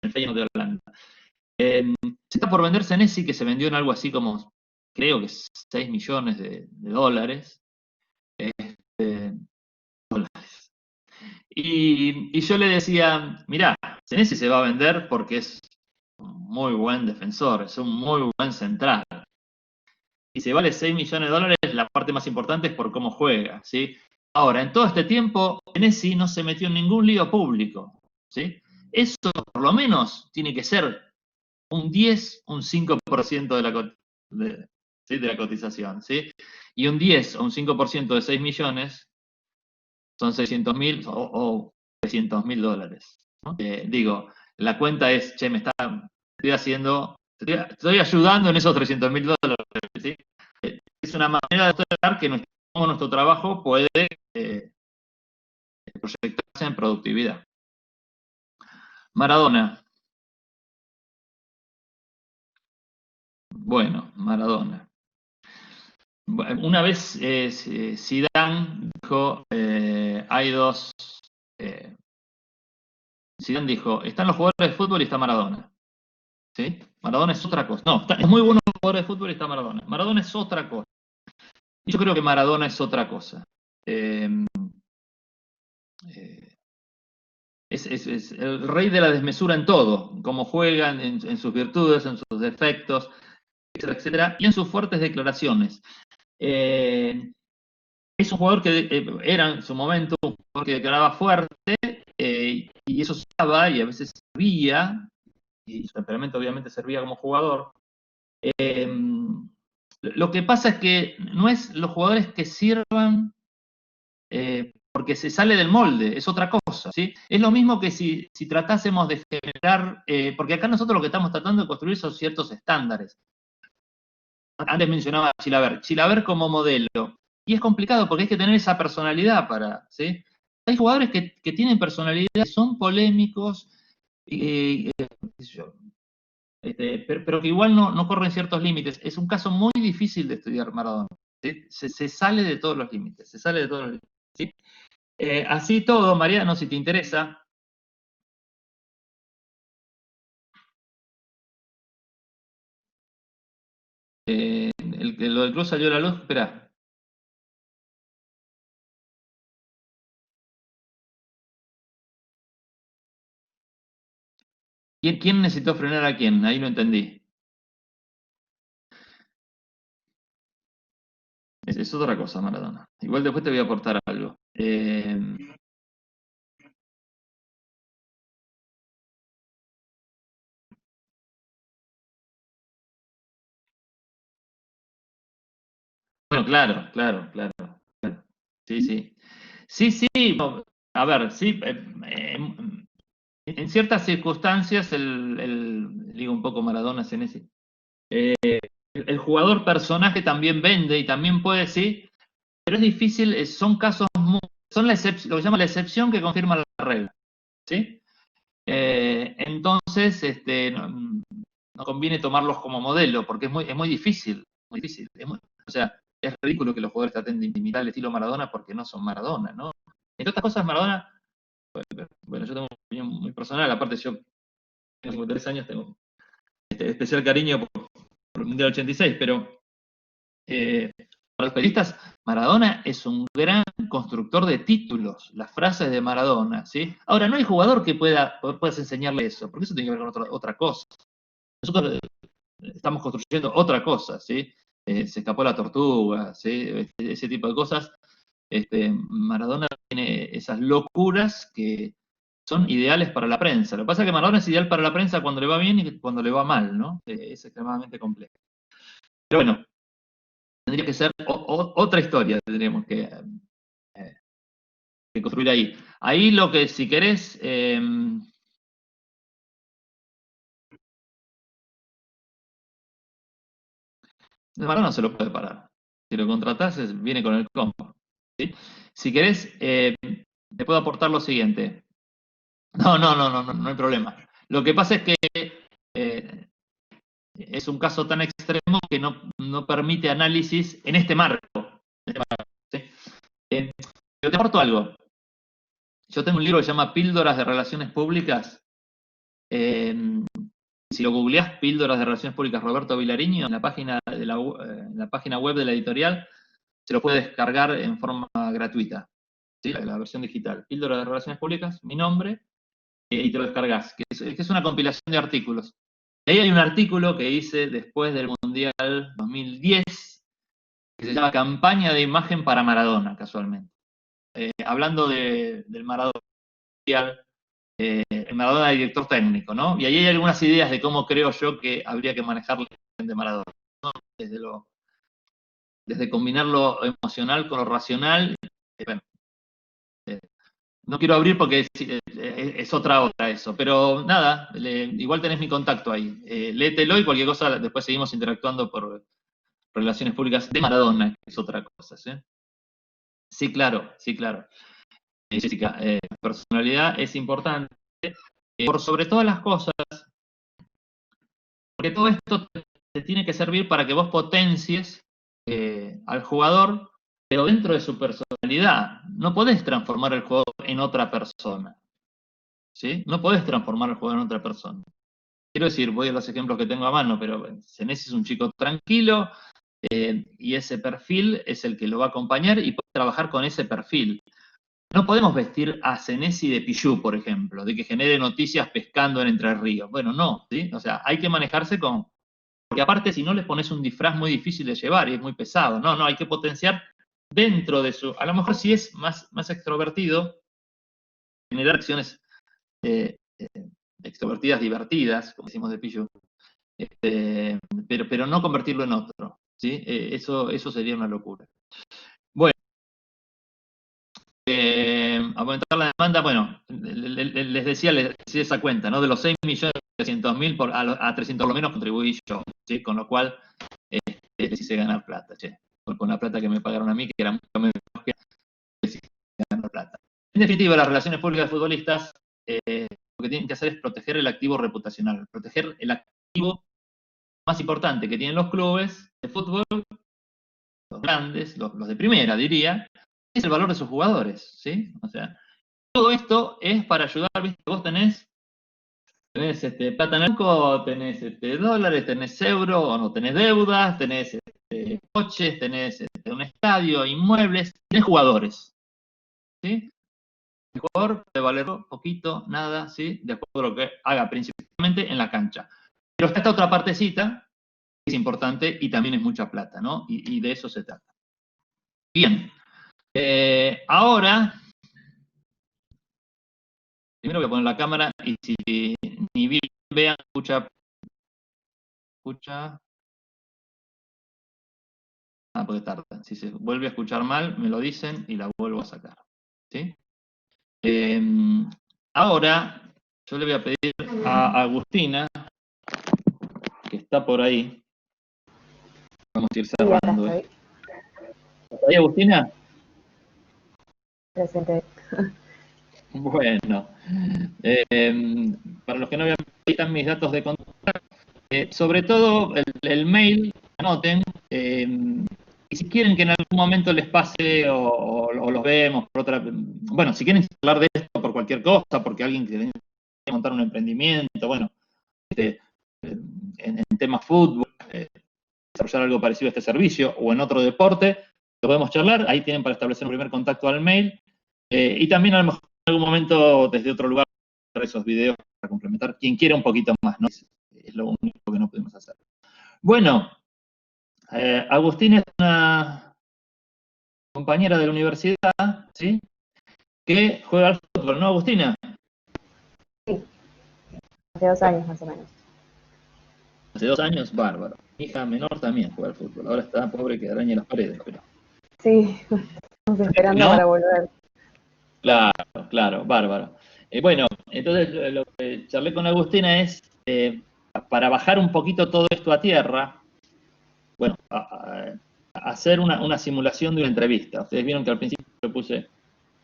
en el Feyenoord de Holanda. Se está por vender Senesi, que se vendió en algo así como, creo que 6 millones de dólares. Dólares. Y yo le decía, mirá, Senesi se va a vender porque es un muy buen defensor, es un muy buen central. Y si vale 6 millones de dólares, la parte más importante es por cómo juega, ¿sí? Ahora, en todo este tiempo, Senesi no se metió en ningún lío público, ¿sí? Eso, por lo menos, tiene que ser un 10, un 5% de la cotización, ¿sí? Y un 10 o un 5% de 6 millones son 600.000 o 300.000 dólares, ¿no? Digo, la cuenta es, che, estoy ayudando en esos 300.000 dólares, ¿sí? Es una manera de mostrar que nuestro trabajo puede proyectarse en productividad. Maradona. Bueno, Maradona. Una vez Zidane dijo, hay dos... Zidane dijo, están los jugadores de fútbol y está Maradona. ¿Sí? Maradona es otra cosa. No, es muy bueno jugador de fútbol y está Maradona. Maradona es otra cosa. Y yo creo que Maradona es otra cosa. Es el rey de la desmesura en todo, cómo juegan, en sus virtudes, en sus defectos, etcétera, etcétera, y en sus fuertes declaraciones. es un jugador que era en su momento un jugador que declaraba fuerte, y eso se daba, y a veces servía, y su temperamento obviamente servía como jugador. Lo que pasa es que no es los jugadores que sirvan porque se sale del molde, es otra cosa, ¿sí? Es lo mismo que si tratásemos de generar, porque acá nosotros lo que estamos tratando de construir son ciertos estándares. Antes mencionaba a Chilaver, Chilaver como modelo, y es complicado porque hay que tener esa personalidad para, ¿sí? Hay jugadores que tienen personalidad, son polémicos, qué sé yo, pero que igual no corren ciertos límites. Es un caso muy difícil de estudiar Maradona, ¿sí? Se sale de todos los límites, se sale de todos los límites, ¿sí? Así todo, Mariano, si te interesa. Lo del club salió a la luz, espera. ¿Quién necesitó frenar a quién? Ahí no entendí. Es otra cosa, Maradona. Igual después te voy a aportar algo. Bueno, claro, claro, claro. Sí, sí. Sí, sí, a ver, sí, en ciertas circunstancias, digo un poco Maradona, Senesi, el jugador personaje también vende y también puede, sí, pero es difícil, son casos, son lo que llama la excepción que confirma la regla, ¿sí? Entonces, no conviene tomarlos como modelo, porque es muy difícil, muy difícil. O sea, es ridículo que los jugadores traten de imitar el estilo Maradona porque no son Maradona, ¿no? Entre otras cosas, Maradona, bueno, yo tengo una opinión muy personal, aparte yo tengo 53 años, tengo especial cariño por el Mundial 86, pero para los periodistas, Maradona es un gran constructor de títulos, las frases de Maradona, ¿sí? Ahora, no hay jugador que puedas enseñarle eso, porque eso tiene que ver con otra cosa. Nosotros estamos construyendo otra cosa, ¿sí? Se escapó la tortuga, ¿sí? Ese tipo de cosas. Maradona tiene esas locuras que son ideales para la prensa. Lo que pasa es que Maradona es ideal para la prensa cuando le va bien y cuando le va mal, ¿no? Es extremadamente complejo. Pero bueno, tendría que ser otra historia, tendríamos que construir ahí. Ahí lo que, si querés, Maradona no se lo puede parar. Si lo contratás, viene con el combo, ¿sí? Si querés, te puedo aportar lo siguiente. No, no, no, no, no hay problema. Lo que pasa es que eh, es un caso tan extremo que no permite análisis en este marco. ¿Sí? Pero te aporto algo. Yo tengo un libro que se llama Píldoras de Relaciones Públicas. Eh, si lo googleás, Píldoras de Relaciones Públicas Roberto Vilariño, en la página web de la editorial, se lo puede descargar en forma gratuita. ¿Sí? La versión digital. Píldoras de Relaciones Públicas, mi nombre, y te lo descargas, que es una compilación de artículos. Y ahí hay un artículo que hice después del Mundial 2010, que se llama Campaña de Imagen para Maradona, casualmente. Hablando del Maradona, el Maradona de director técnico, ¿no? Y ahí hay algunas ideas de cómo creo yo que habría que manejar la imagen de Maradona, ¿no? Desde combinar lo emocional con lo racional. Bueno, no quiero abrir porque es otra eso, pero nada, igual tenés mi contacto ahí. Léetelo y cualquier cosa, después seguimos interactuando por relaciones públicas de Maradona, que es otra cosa, ¿sí? Sí, claro, sí, claro. Jessica, personalidad es importante, por sobre todas las cosas, porque todo esto te tiene que servir para que vos potencies al jugador, pero dentro de su personalidad. No podés transformar el jugador en otra persona, ¿sí? No podés transformar al jugador en otra persona. Quiero decir, voy a los ejemplos que tengo a mano, pero Senesi es un chico tranquilo, y ese perfil es el que lo va a acompañar y puede trabajar con ese perfil. No podemos vestir a Senesi de Pichú, por ejemplo, de que genere noticias pescando en Entre Ríos. Bueno, no, ¿sí? O sea, hay que manejarse con... Porque aparte, si no les pones un disfraz muy difícil de llevar y es muy pesado. No, no, hay que potenciar dentro de su, a lo mejor si es más extrovertido, generar acciones extrovertidas divertidas, como decimos de Pillo, pero no convertirlo en otro, ¿sí? Eso sería una locura. Bueno, aumentar la demanda, bueno, les decía esa cuenta, ¿no? De los 6.300.000 a 300 lo menos contribuí yo, ¿sí? Con lo cual les hice ganar plata, che. Con la plata que me pagaron a mí, que era mucho menos que les hice ganar plata. En definitiva, las relaciones públicas de futbolistas lo que tienen que hacer es proteger el activo reputacional, proteger el activo más importante que tienen los clubes de fútbol, los grandes, los de primera, diría, es el valor de sus jugadores, ¿sí? O sea, todo esto es para ayudar, ¿viste? Vos tenés plata en el banco, tenés dólares, tenés euros, o no tenés deudas, tenés coches, tenés un estadio, inmuebles, tenés jugadores, ¿sí? El jugador puede valer poquito, nada, ¿sí? De acuerdo a lo que haga principalmente en la cancha. Pero está esta otra partecita, que es importante y también es mucha plata, ¿no? Y de eso se trata. Bien. Ahora, primero voy a poner la cámara y si ni bien vean, escucha. Porque tarda. Si se vuelve a escuchar mal, me lo dicen y la vuelvo a sacar. ¿Sí? Ahora, yo le voy a pedir a Agustina, que está por ahí. Vamos a ir cerrando. Sí, ¿Está ahí, Agustina? presente. Bueno. Para los que no vean, ahí están mis datos de contacto. Sobre todo el mail, anoten. Y si quieren que en algún momento les pase o los vemos por otra... Bueno, si quieren hablar de esto por cualquier cosa, porque alguien quiere montar un emprendimiento, bueno, en temas fútbol, desarrollar algo parecido a este servicio o en otro deporte, lo podemos charlar. Ahí tienen para establecer un primer contacto al mail. Y también a lo mejor en algún momento desde otro lugar esos videos para complementar quien quiera un poquito más, ¿no? Es lo único que no pudimos hacer. Bueno, Agustina es una compañera de la universidad, ¿sí? Que juega al fútbol, ¿no, Agustina? Sí, hace 2 años más o menos. Hace 2 años, bárbaro. Mi hija menor también juega al fútbol. Ahora está pobre que araña las paredes, pero... Sí, estamos esperando ¿No? para volver. Claro, bárbaro. Bueno, entonces lo que charlé con Agustina es, para bajar un poquito todo esto a tierra, bueno, hacer una simulación de una entrevista. Ustedes vieron que al principio yo puse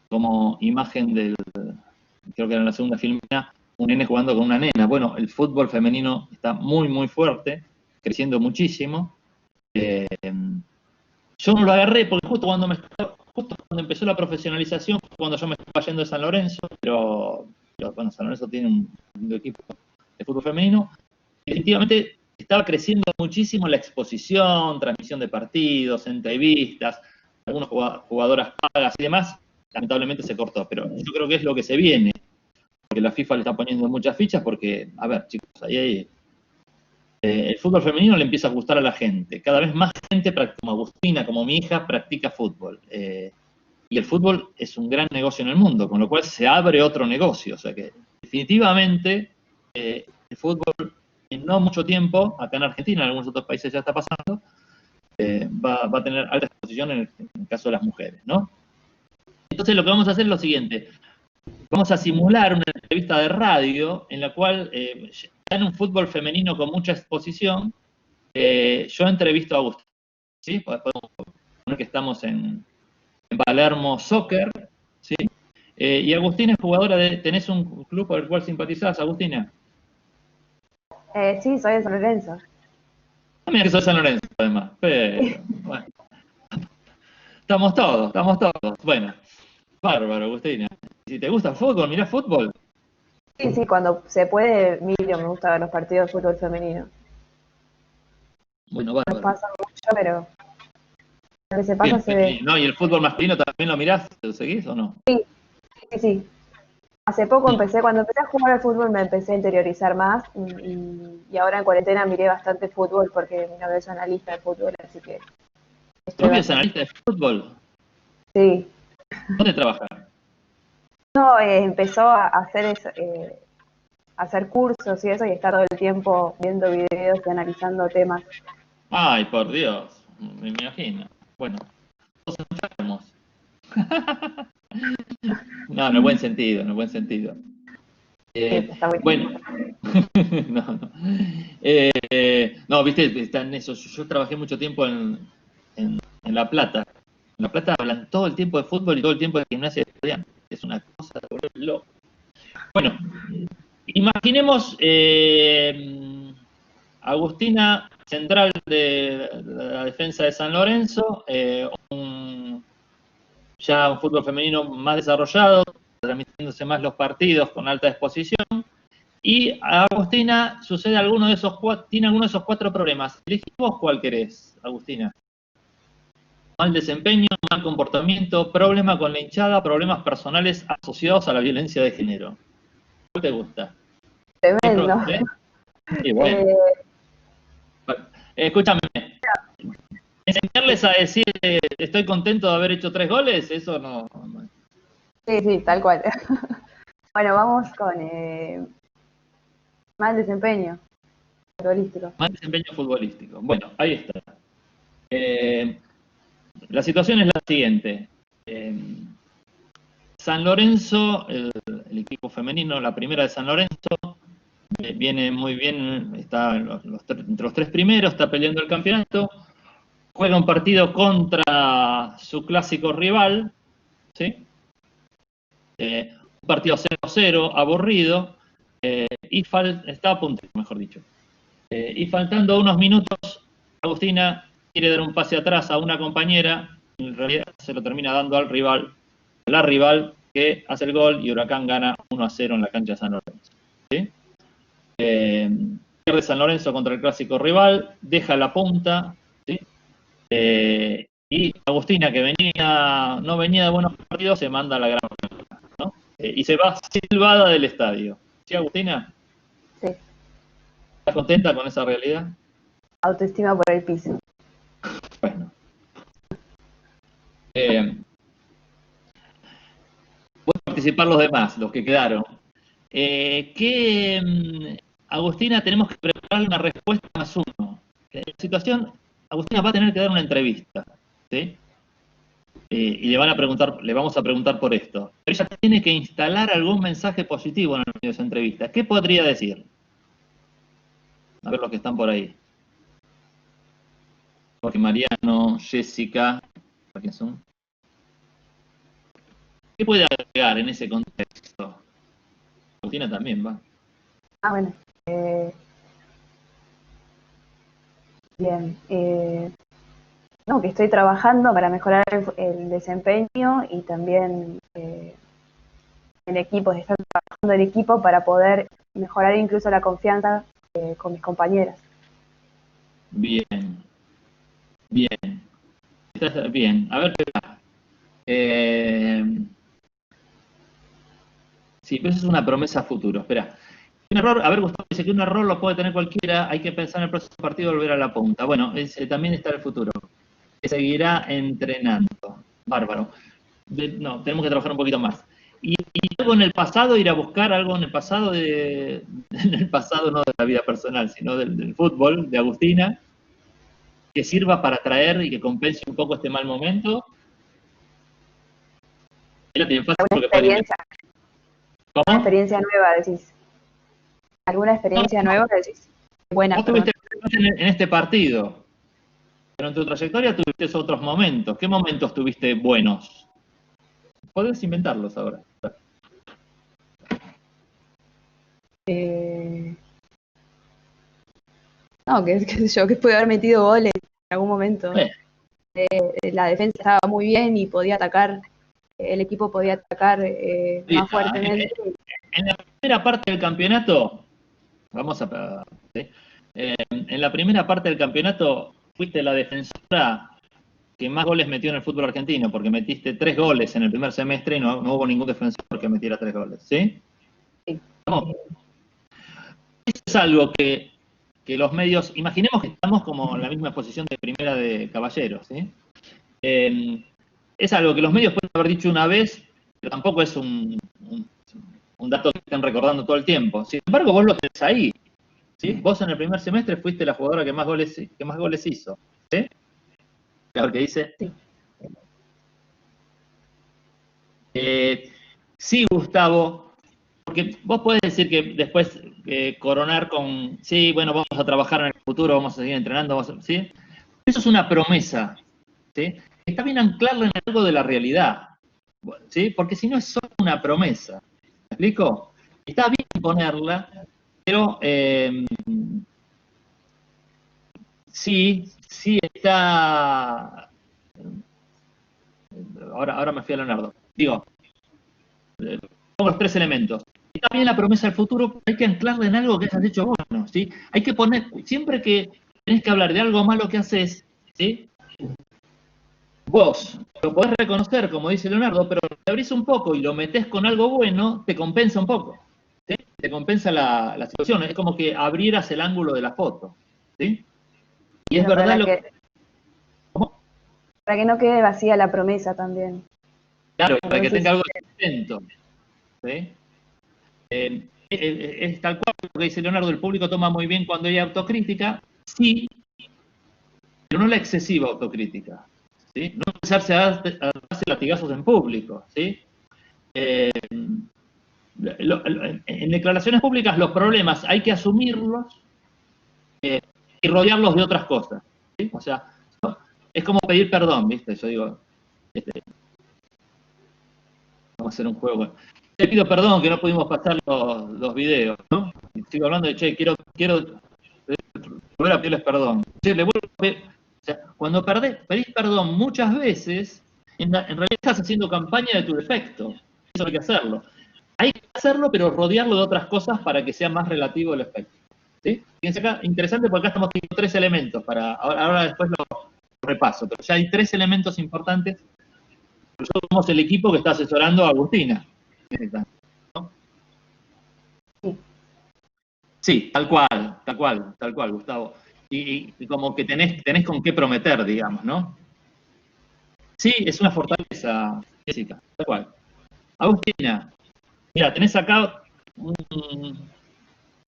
como imagen creo que era en la segunda filmina, un nene jugando con una nena. Bueno, el fútbol femenino está muy, muy fuerte, creciendo muchísimo. Yo no lo agarré porque justo cuando empezó la profesionalización, cuando yo me estaba yendo de San Lorenzo, pero bueno, San Lorenzo tiene un equipo de fútbol femenino. Definitivamente estaba creciendo muchísimo la exposición, transmisión de partidos, entrevistas, algunas jugadoras pagas y demás. Lamentablemente se cortó, pero yo creo que es lo que se viene, porque la FIFA le está poniendo muchas fichas, porque, a ver, chicos, ahí el fútbol femenino le empieza a gustar a la gente. Cada vez más gente, como Agustina, como mi hija, practica fútbol. Y el fútbol es un gran negocio en el mundo, con lo cual se abre otro negocio. O sea que definitivamente el fútbol en no mucho tiempo, acá en Argentina, en algunos otros países ya está pasando, va a tener alta exposición en el caso de las mujeres, ¿no? Entonces lo que vamos a hacer es lo siguiente. Vamos a simular una entrevista de radio en la cual, ya en un fútbol femenino con mucha exposición, yo entrevisto a Agustín. ¿Sí? Podemos poner que estamos en Palermo Soccer, ¿sí? Y Agustina es jugadora ¿tenés un club por el cual simpatizás, Agustina? Sí, soy de San Lorenzo. También que sos San Lorenzo, además, pero bueno. Estamos todos. Bueno, bárbaro, Agustina. Si te gusta el fútbol, mirás fútbol. Sí, sí, cuando se puede, miro, me gusta ver los partidos de fútbol femenino. Bueno, No bárbaro. pasa mucho, pero lo que se pasa Bien, se ve. ¿no? ¿Y el fútbol masculino también lo mirás? ¿Lo seguís o no? Sí, sí, sí. Hace poco cuando empecé a jugar al fútbol me empecé a interiorizar más y ahora en cuarentena miré bastante fútbol porque mi novio es analista de fútbol, así que ¿Tu estoy novio es bastante. analista de fútbol? Sí. ¿Dónde trabaja? No, empezó a hacer hacer cursos y eso, y está todo el tiempo viendo videos y analizando temas. Ay, por Dios, me imagino. Bueno, todos enfermos. No, en el buen sentido, en el buen sentido. Está muy Bueno, no, no. No, viste, está en eso. Yo trabajé mucho tiempo en La Plata. En La Plata hablan todo el tiempo de fútbol y todo el tiempo de gimnasia de estudiantes. Es una cosa de volver loco. Bueno, imaginemos Agustina, central de la defensa de San Lorenzo, ya un fútbol femenino más desarrollado, transmitiéndose más los partidos con alta exposición. Y a Agustina sucede alguno de esos cuatro, tiene alguno de esos cuatro problemas. Elegí vos cuál querés, Agustina. Mal desempeño, mal comportamiento, problema con la hinchada, problemas personales asociados a la violencia de género. ¿Cuál te gusta? tremendo. Y bueno. Eh, Escúchame, enseñarles a decir estoy contento de haber hecho 3 goles, eso no. sí, sí, tal cual. Bueno, vamos con mal desempeño futbolístico. Mal desempeño futbolístico. Bueno, ahí está. Eh, la situación es la siguiente. San Lorenzo, el equipo femenino, la primera de San Lorenzo, viene muy bien, está entre los 3 primeros, está peleando el campeonato, juega un partido contra su clásico rival, ¿sí? Un partido 0-0, aburrido, y está a punto, mejor dicho. Y faltando unos minutos, Agustina quiere dar un pase atrás a una compañera, en realidad se lo termina dando al rival, la rival que hace el gol y Huracán gana 1-0 en la cancha de San Lorenzo. ¿Sí? Pierde San Lorenzo contra el clásico rival, deja la punta, ¿sí? Y Agustina, que no venía de buenos partidos, se manda a la gran, ¿no? Y se va silbada del estadio. ¿Sí, Agustina? Sí, ¿Estás contenta con esa realidad? autoestima por el piso. Bueno. Voy a participar los demás, los que quedaron. Agustina, tenemos que preparar una respuesta más uno. En la situación, Agustina va a tener que dar una entrevista, ¿sí? Y le vamos a preguntar por esto. Pero ella tiene que instalar algún mensaje positivo en el medio de esa entrevista. ¿Qué podría decir? A ver los que están por ahí. Jorge Mariano, Jessica, ¿quién son? ¿Qué puede agregar en ese contexto? Agustina también va. Ah, bueno. Bien. No, que estoy trabajando para mejorar el desempeño y también en equipos, estar trabajando en equipo para poder mejorar incluso la confianza con mis compañeras. Bien, bien. Estás bien. A ver, sí, pero eso es una promesa a futuro. Espera. Un error, a ver, Gustavo dice que un error lo puede tener cualquiera, hay que pensar en el próximo partido volver a la punta. Bueno, también está el futuro. Que seguirá entrenando. Bárbaro. No, tenemos que trabajar un poquito más. Y algo en el pasado, ir a buscar algo en el pasado, en el pasado no de la vida personal, sino del fútbol, de Agustina, que sirva para traer y que compense un poco este mal momento. Era bien fácil ¿Alguna porque puede experiencia, inventar. ¿Cómo? nueva, decís? ¿Alguna experiencia No, nueva, decís? Buena, vos perdón. tuviste en este partido, pero en tu trayectoria tuviste otros momentos. ¿Qué momentos tuviste buenos? Podés inventarlos ahora. No, qué sé yo, que pude haber metido goles en algún momento. Eh, La defensa estaba muy bien y podía atacar, el equipo podía atacar más mira, fuertemente. en la primera parte del campeonato, vamos a... ¿sí? En la primera parte del campeonato fuiste la defensora que más goles metió en el fútbol argentino, porque metiste 3 goles en el primer semestre y no hubo ningún defensor que metiera 3 goles, ¿sí? Sí. No. Eso es algo que los medios, imaginemos que estamos como en la misma posición de primera de caballeros, ¿sí? es algo que los medios pueden haber dicho una vez, pero tampoco es un dato que estén recordando todo el tiempo. Sin embargo, vos lo tenés ahí. ¿Sí? Vos en el primer semestre fuiste la jugadora que más goles hizo. ¿Sí? Claro que dice. Sí. Sí, Gustavo, porque vos podés decir que después coronar con, sí, bueno, vamos a trabajar en el futuro, vamos a seguir entrenando, ¿sí? Eso es una promesa, ¿sí? Está bien anclarla en algo de la realidad, ¿sí? Porque si no es solo una promesa, ¿me explico? Está bien ponerla, pero sí está... Ahora me fui a Leonardo. Digo, pongo los 3 elementos. Está bien la promesa del futuro, pero hay que anclarla en algo que hayas hecho bueno, ¿sí? Hay que poner, siempre que tenés que hablar de algo malo que haces, ¿sí? Vos lo podés reconocer, como dice Leonardo, pero te abrís un poco y lo metés con algo bueno, te compensa un poco, ¿sí? Te compensa la situación. Es como que abrieras el ángulo de la foto, ¿sí? Y es Pero verdad lo que... ¿Cómo? para que no quede vacía la promesa también. Claro, para que Entonces, tenga algo de sustento, ¿sí? Es tal cual lo que dice Leonardo, el público toma muy bien cuando hay autocrítica, sí, pero no la excesiva autocrítica, ¿sí? No empezarse a darse latigazos en público, ¿sí? En declaraciones públicas los problemas hay que asumirlos y rodearlos de otras cosas, ¿sí? O sea, es como pedir perdón, ¿viste? Yo digo, vamos a hacer un juego. Te pido perdón que no pudimos pasar los videos, ¿no? Y sigo hablando de, che, quiero volver a pedirles perdón. Che, le vuelvo a pedir, o sea, cuando pedís perdón muchas veces, en realidad estás haciendo campaña de tu defecto. Eso hay que hacerlo. Hay que hacerlo, pero rodearlo de otras cosas para que sea más relativo el efecto. ¿Sí? Fíjense acá, interesante porque acá estamos teniendo 3 elementos. Ahora después lo repaso, pero ya hay 3 elementos importantes. Nosotros somos el equipo que está asesorando a Agustina. ¿No? Sí, tal cual, Gustavo. Y como que tenés con qué prometer, digamos, ¿no? Sí, es una fortaleza, Jessica, tal cual. Agustina, mira, tenés acá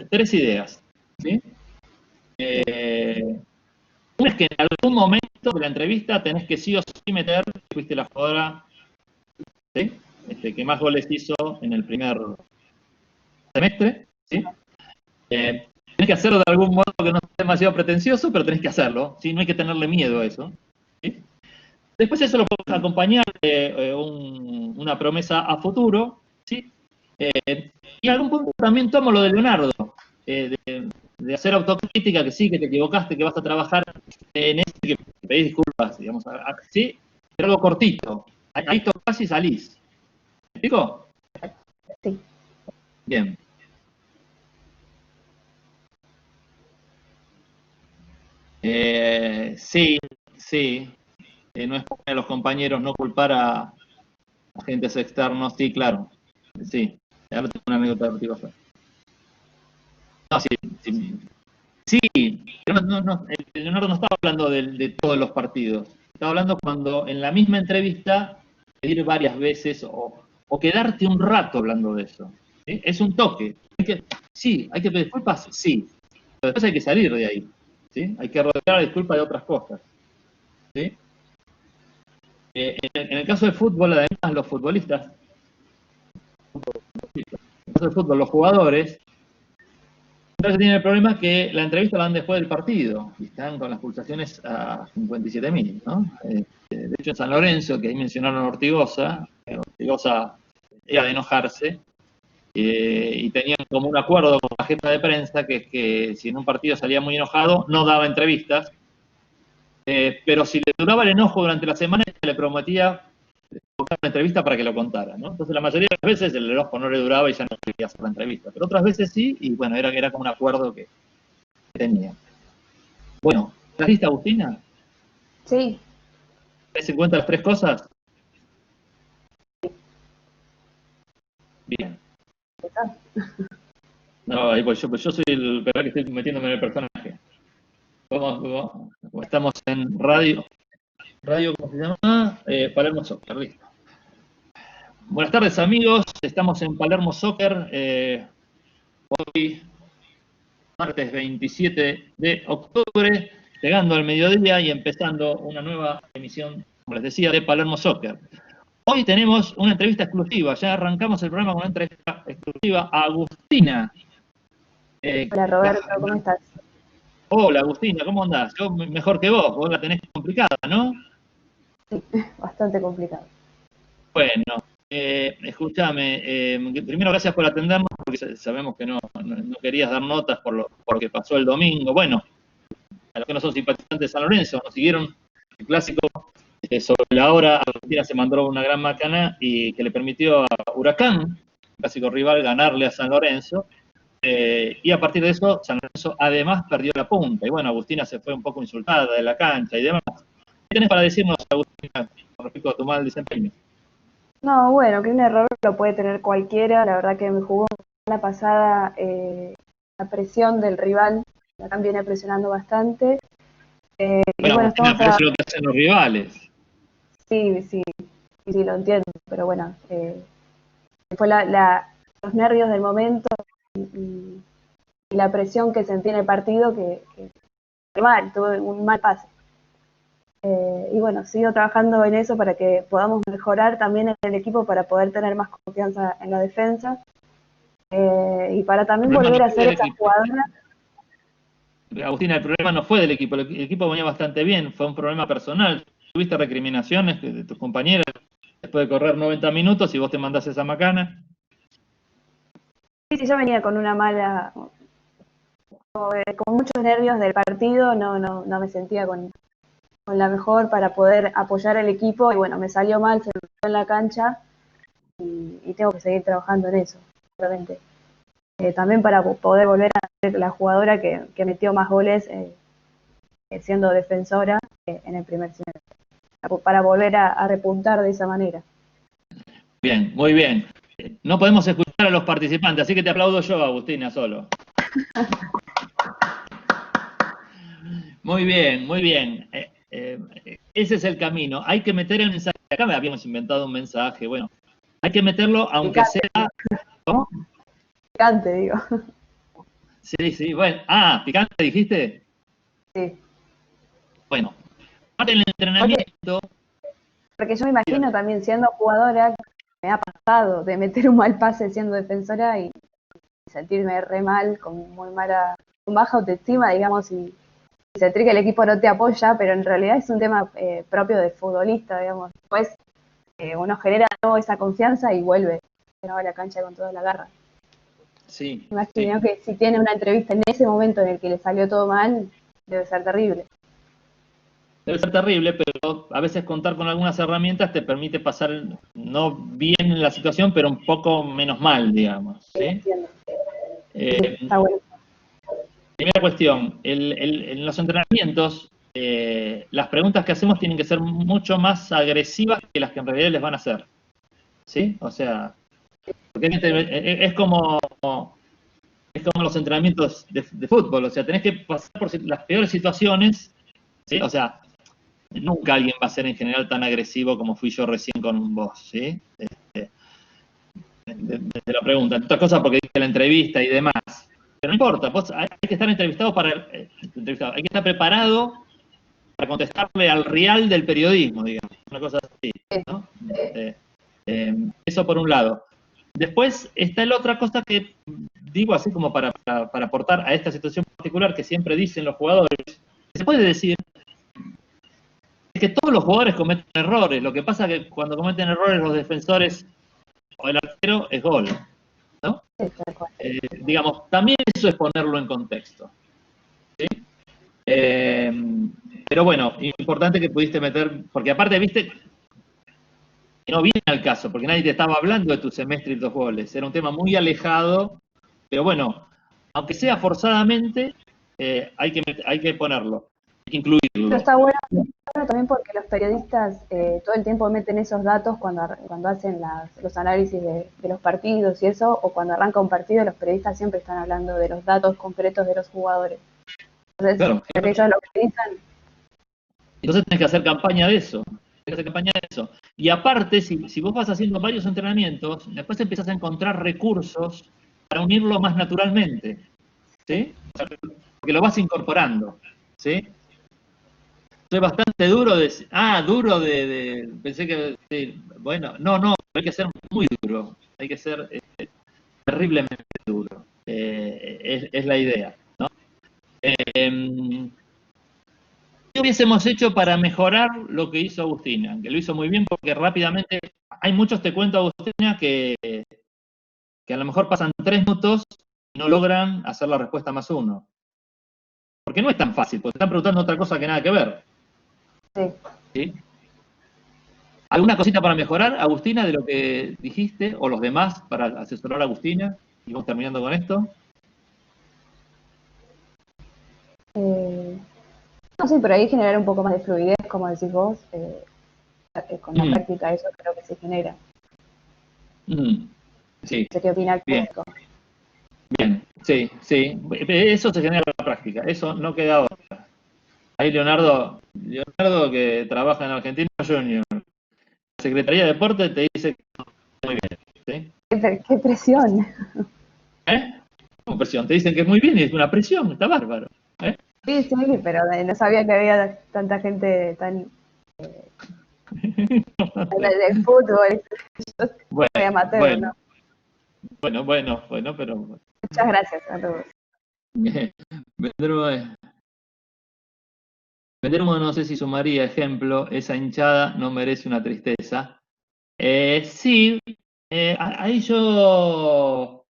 3 ideas, ¿sí? Una es que en algún momento de la entrevista tenés que sí o sí meter que fuiste la jugadora, ¿sí? Que más goles hizo en el primer semestre, ¿sí? Tenés que hacerlo de algún modo que no sea demasiado pretencioso, pero tenés que hacerlo, ¿sí? No hay que tenerle miedo a eso, ¿sí? Después eso lo podemos acompañar de una promesa a futuro, ¿sí? Y en algún punto también tomo lo de Leonardo, de hacer autocrítica, que sí, que te equivocaste, que vas a trabajar en eso, que pedís disculpas, digamos, ¿sí? Pero algo cortito. Ahí tocás y salís. ¿Me explico? sí. Bien. Sí, sí. No es a los compañeros no culpar a agentes externos, sí, claro. Sí. Ahora tengo una anécdota que te iba a hacer. No, sí, sí. Sí, pero Leonardo no estaba hablando de todos los partidos. Estaba hablando cuando en la misma entrevista pedir varias veces o quedarte un rato hablando de eso. ¿Sí? Es un toque. Sí, hay que pedir disculpas, sí. Pero después hay que salir de ahí. ¿Sí? Hay que rodear la disculpa de otras cosas. ¿Sí? En el caso del fútbol, además, los futbolistas, en el caso del fútbol, los jugadores, entonces tiene el problema que la entrevista la dan después del partido y están con las pulsaciones a 57.000, ¿no? De hecho, en San Lorenzo, que ahí mencionaron a Ortigosa, Ortigosa era de enojarse y tenían como un acuerdo con la jefa de prensa que es que si en un partido salía muy enojado, no daba entrevistas, pero si le duraba el enojo durante la semana, le prometía buscar una entrevista para que lo contara, ¿no? Entonces la mayoría de las veces el enojo no le duraba y ya no quería hacer la entrevista, pero otras veces sí, y bueno, era como un acuerdo que tenía. Bueno, ¿estás lista, Agustina? Sí. ¿Tenés en cuenta las 3 cosas? Bien. No, ahí pues yo soy el verdad que estoy metiéndome en el personaje. Estamos en radio. Radio, ¿cómo se llama? Palermo Soccer, listo. Buenas tardes, amigos. Estamos en Palermo Soccer. Hoy, martes 27 de octubre, llegando al mediodía y empezando una nueva emisión, como les decía, de Palermo Soccer. Hoy tenemos una entrevista exclusiva. Ya arrancamos el programa con una entrevista exclusiva a Agustina. Hola Roberto, ¿cómo estás? Hola Agustina, ¿cómo andás? Yo mejor que vos la tenés complicada, ¿no? Sí, bastante complicado. Bueno, escúchame, primero gracias por atendernos, porque sabemos que no querías dar notas por lo que pasó el domingo. Bueno, a los que no son simpatizantes de San Lorenzo, nos siguieron el clásico sobre la hora. Argentina se mandó una gran macana y que le permitió a Huracán, clásico rival, ganarle a San Lorenzo. Y a partir de eso, San Lorenzo además perdió la punta. Y bueno, Agustina se fue un poco insultada de la cancha y demás. ¿Qué tenés para decirnos, Agustina, con respecto a tu mal desempeño? No, bueno, que un error lo puede tener cualquiera. La verdad que me jugó la pasada la presión del rival. Acá viene presionando bastante. Bueno, y bueno, Agustina, estamos pero eso es lo que hacen los rivales. Sí, lo entiendo, pero bueno, fue los nervios del momento y, y la presión que sentí en el partido que mal, tuve un mal pase. Y bueno, sigo trabajando en eso para que podamos mejorar también en el equipo para poder tener más confianza en la defensa y para también volver a ser esa jugadora. Agustina, el problema no fue del equipo, el equipo venía bastante bien, fue un problema personal. ¿Tuviste recriminaciones de tus compañeros después de correr 90 minutos y vos te mandás esa macana? Sí, yo venía con una mala, con muchos nervios del partido, no me sentía con la mejor para poder apoyar al equipo y bueno, me salió mal, se me quedó en la cancha y tengo que seguir trabajando en eso, realmente. También para poder volver a ser la jugadora que metió más goles siendo defensora en el primer semestre, para volver a repuntar de esa manera. Bien, muy bien. No podemos escuchar a los participantes, así que te aplaudo yo, Agustina, solo. Muy bien, muy bien. Ese es el camino. Hay que meter el mensaje. Acá me habíamos inventado un mensaje. Bueno, hay que meterlo aunque Picante. sea... ¿Cómo? Picante, digo. Sí, bueno. Ah, ¿picante dijiste? Sí. Bueno, parte del entrenamiento... Porque yo me imagino también siendo jugadora, me ha pasado de meter un mal pase siendo defensora y sentirme re mal, con baja autoestima, digamos, y sentir que el equipo no te apoya, pero en realidad es un tema propio de futbolista, digamos. Después uno genera esa confianza y vuelve a la cancha con toda la garra. Sí. Imagino que si tiene una entrevista en ese momento en el que le salió todo mal, debe ser terrible. Debe ser terrible, pero a veces contar con algunas herramientas te permite pasar, no bien la situación, pero un poco menos mal, digamos. ¿sí? Entiendo. Está bueno. Primera cuestión, en los entrenamientos, las preguntas que hacemos tienen que ser mucho más agresivas que las que en realidad les van a hacer. ¿Sí? O sea, porque es como los entrenamientos de fútbol, o sea, tenés que pasar por las peores situaciones, ¿sí? O sea, nunca alguien va a ser en general tan agresivo como fui yo recién con vos, ¿sí? De la pregunta. Otras cosas porque dije la entrevista y demás. Pero no importa, vos hay que estar entrevistado hay que estar preparado para contestarle al real del periodismo, digamos. Una cosa así, ¿no? Eso por un lado. Después está la otra cosa que digo así como para aportar a esta situación particular que siempre dicen los jugadores. Se puede decir que todos los jugadores cometen errores. Lo que pasa es que cuando cometen errores los defensores o el arquero es gol, ¿no? Digamos, también eso es ponerlo en contexto. ¿sí? Pero bueno, importante que pudiste meter, porque aparte viste que no viene al caso, porque nadie te estaba hablando de tu semestre y tus goles. Era un tema muy alejado, pero bueno, aunque sea forzadamente, hay que ponerlo, hay que incluirlo. Pero está bueno también porque los periodistas todo el tiempo meten esos datos cuando hacen los análisis de los partidos y eso, o cuando arranca un partido, los periodistas siempre están hablando de los datos concretos de los jugadores. Entonces, Claro. ellos lo utilizan Entonces tenés que hacer campaña de eso. Tenés que hacer campaña de eso. Y aparte, si vos vas haciendo varios entrenamientos, después empiezas a encontrar recursos para unirlo más naturalmente. ¿Sí? Porque lo vas incorporando. ¿Sí? Soy bastante duro de... duro pensé que... Sí, bueno, no, hay que ser muy duro. Hay que ser terriblemente duro. Es la idea, ¿no? ¿Qué hubiésemos hecho para mejorar lo que hizo Agustina? Que lo hizo muy bien porque rápidamente... Hay muchos, te cuento, Agustina, que a lo mejor pasan 3 minutos y no logran hacer la respuesta más 1. Porque no es tan fácil, porque te están preguntando otra cosa que nada que ver. Sí. ¿Sí? ¿Alguna cosita para mejorar, Agustina, de lo que dijiste, o los demás, para asesorar a Agustina? Y vamos terminando con esto. No, sí, por ahí generar un poco más de fluidez, como decís vos, con la práctica eso creo que se genera. Sí, No sé qué opina el bien, público. bien, sí, sí. Eso se genera en la práctica, eso no queda otra. Ahí Leonardo que trabaja en Argentina Junior, la Secretaría de Deporte te dice que muy bien, ¿sí? ¡Qué presión! ¿Eh? ¿Cómo presión? Te dicen que es muy bien y es una presión, está bárbaro. ¿Eh? Sí, sí, pero no sabía que había tanta gente tan del fútbol. Yo soy amateur, ¿no? Bueno, pero... Muchas gracias a todos. Vendermo no sé si sumaría ejemplo, esa hinchada no merece una tristeza. Sí, ahí yo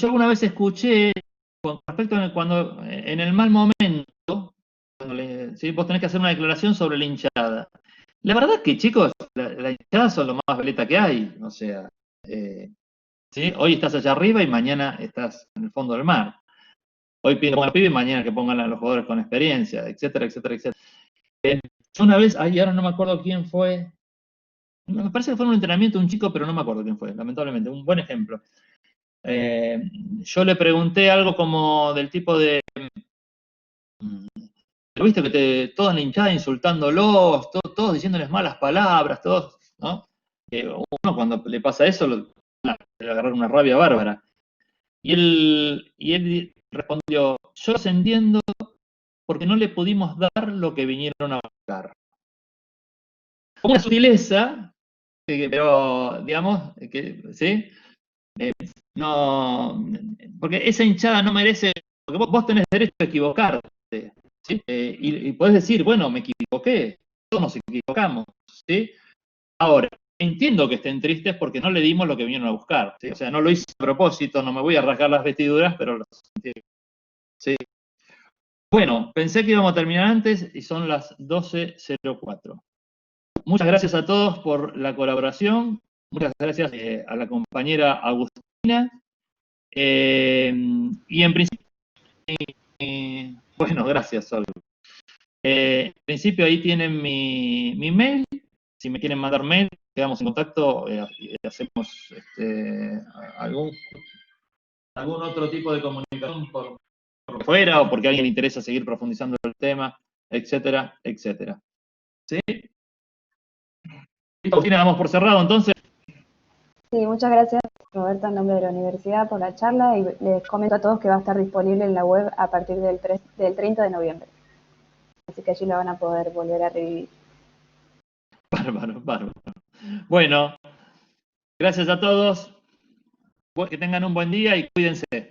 alguna vez escuché con respecto cuando en el mal momento, ¿sí? Vos tenés que hacer una declaración sobre la hinchada. La verdad es que, chicos, la hinchada son lo más veleta que hay. O sea, ¿sí? Hoy estás allá arriba y mañana estás en el fondo del mar. Hoy piden a los pibes y mañana que pongan a los jugadores con experiencia, etcétera, etcétera, etcétera. Yo una vez, ahora no me acuerdo quién fue, me parece que fue en un entrenamiento un chico, pero no me acuerdo quién fue, lamentablemente, un buen ejemplo. Yo le pregunté algo como del tipo de, viste que todos la hinchada insultándolos, todos diciéndoles malas palabras, todos, ¿no? Uno cuando le pasa eso, le agarra una rabia bárbara. Y él respondió, yo los entiendo porque no le pudimos dar lo que vinieron a buscar. Con una sutileza, pero digamos, ¿sí? No, porque esa hinchada no merece, porque vos tenés derecho a equivocarte, ¿sí? Y podés decir, bueno, me equivoqué, todos nos equivocamos, ¿sí? Ahora, entiendo que estén tristes porque no le dimos lo que vinieron a buscar, ¿sí? O sea, no lo hice a propósito, no me voy a rasgar las vestiduras, pero lo sentí, ¿sí? Bueno, pensé que íbamos a terminar antes y son las 12:04. Muchas gracias a todos por la colaboración, muchas gracias a la compañera Agustina. Y en principio, bueno, gracias, Sol. En principio ahí tienen mi mail, si me quieren mandar mail, quedamos en contacto, hacemos algún otro tipo de comunicación por fuera o porque a alguien le interesa seguir profundizando el tema, etcétera, etcétera. ¿Sí? Agustina, damos por cerrado entonces. Sí, muchas gracias, Roberto, en nombre de la universidad, por la charla y les comento a todos que va a estar disponible en la web a partir del 30 de noviembre. Así que allí la van a poder volver a revivir. Bárbaro, bárbaro. Bueno, gracias a todos. Que tengan un buen día y cuídense.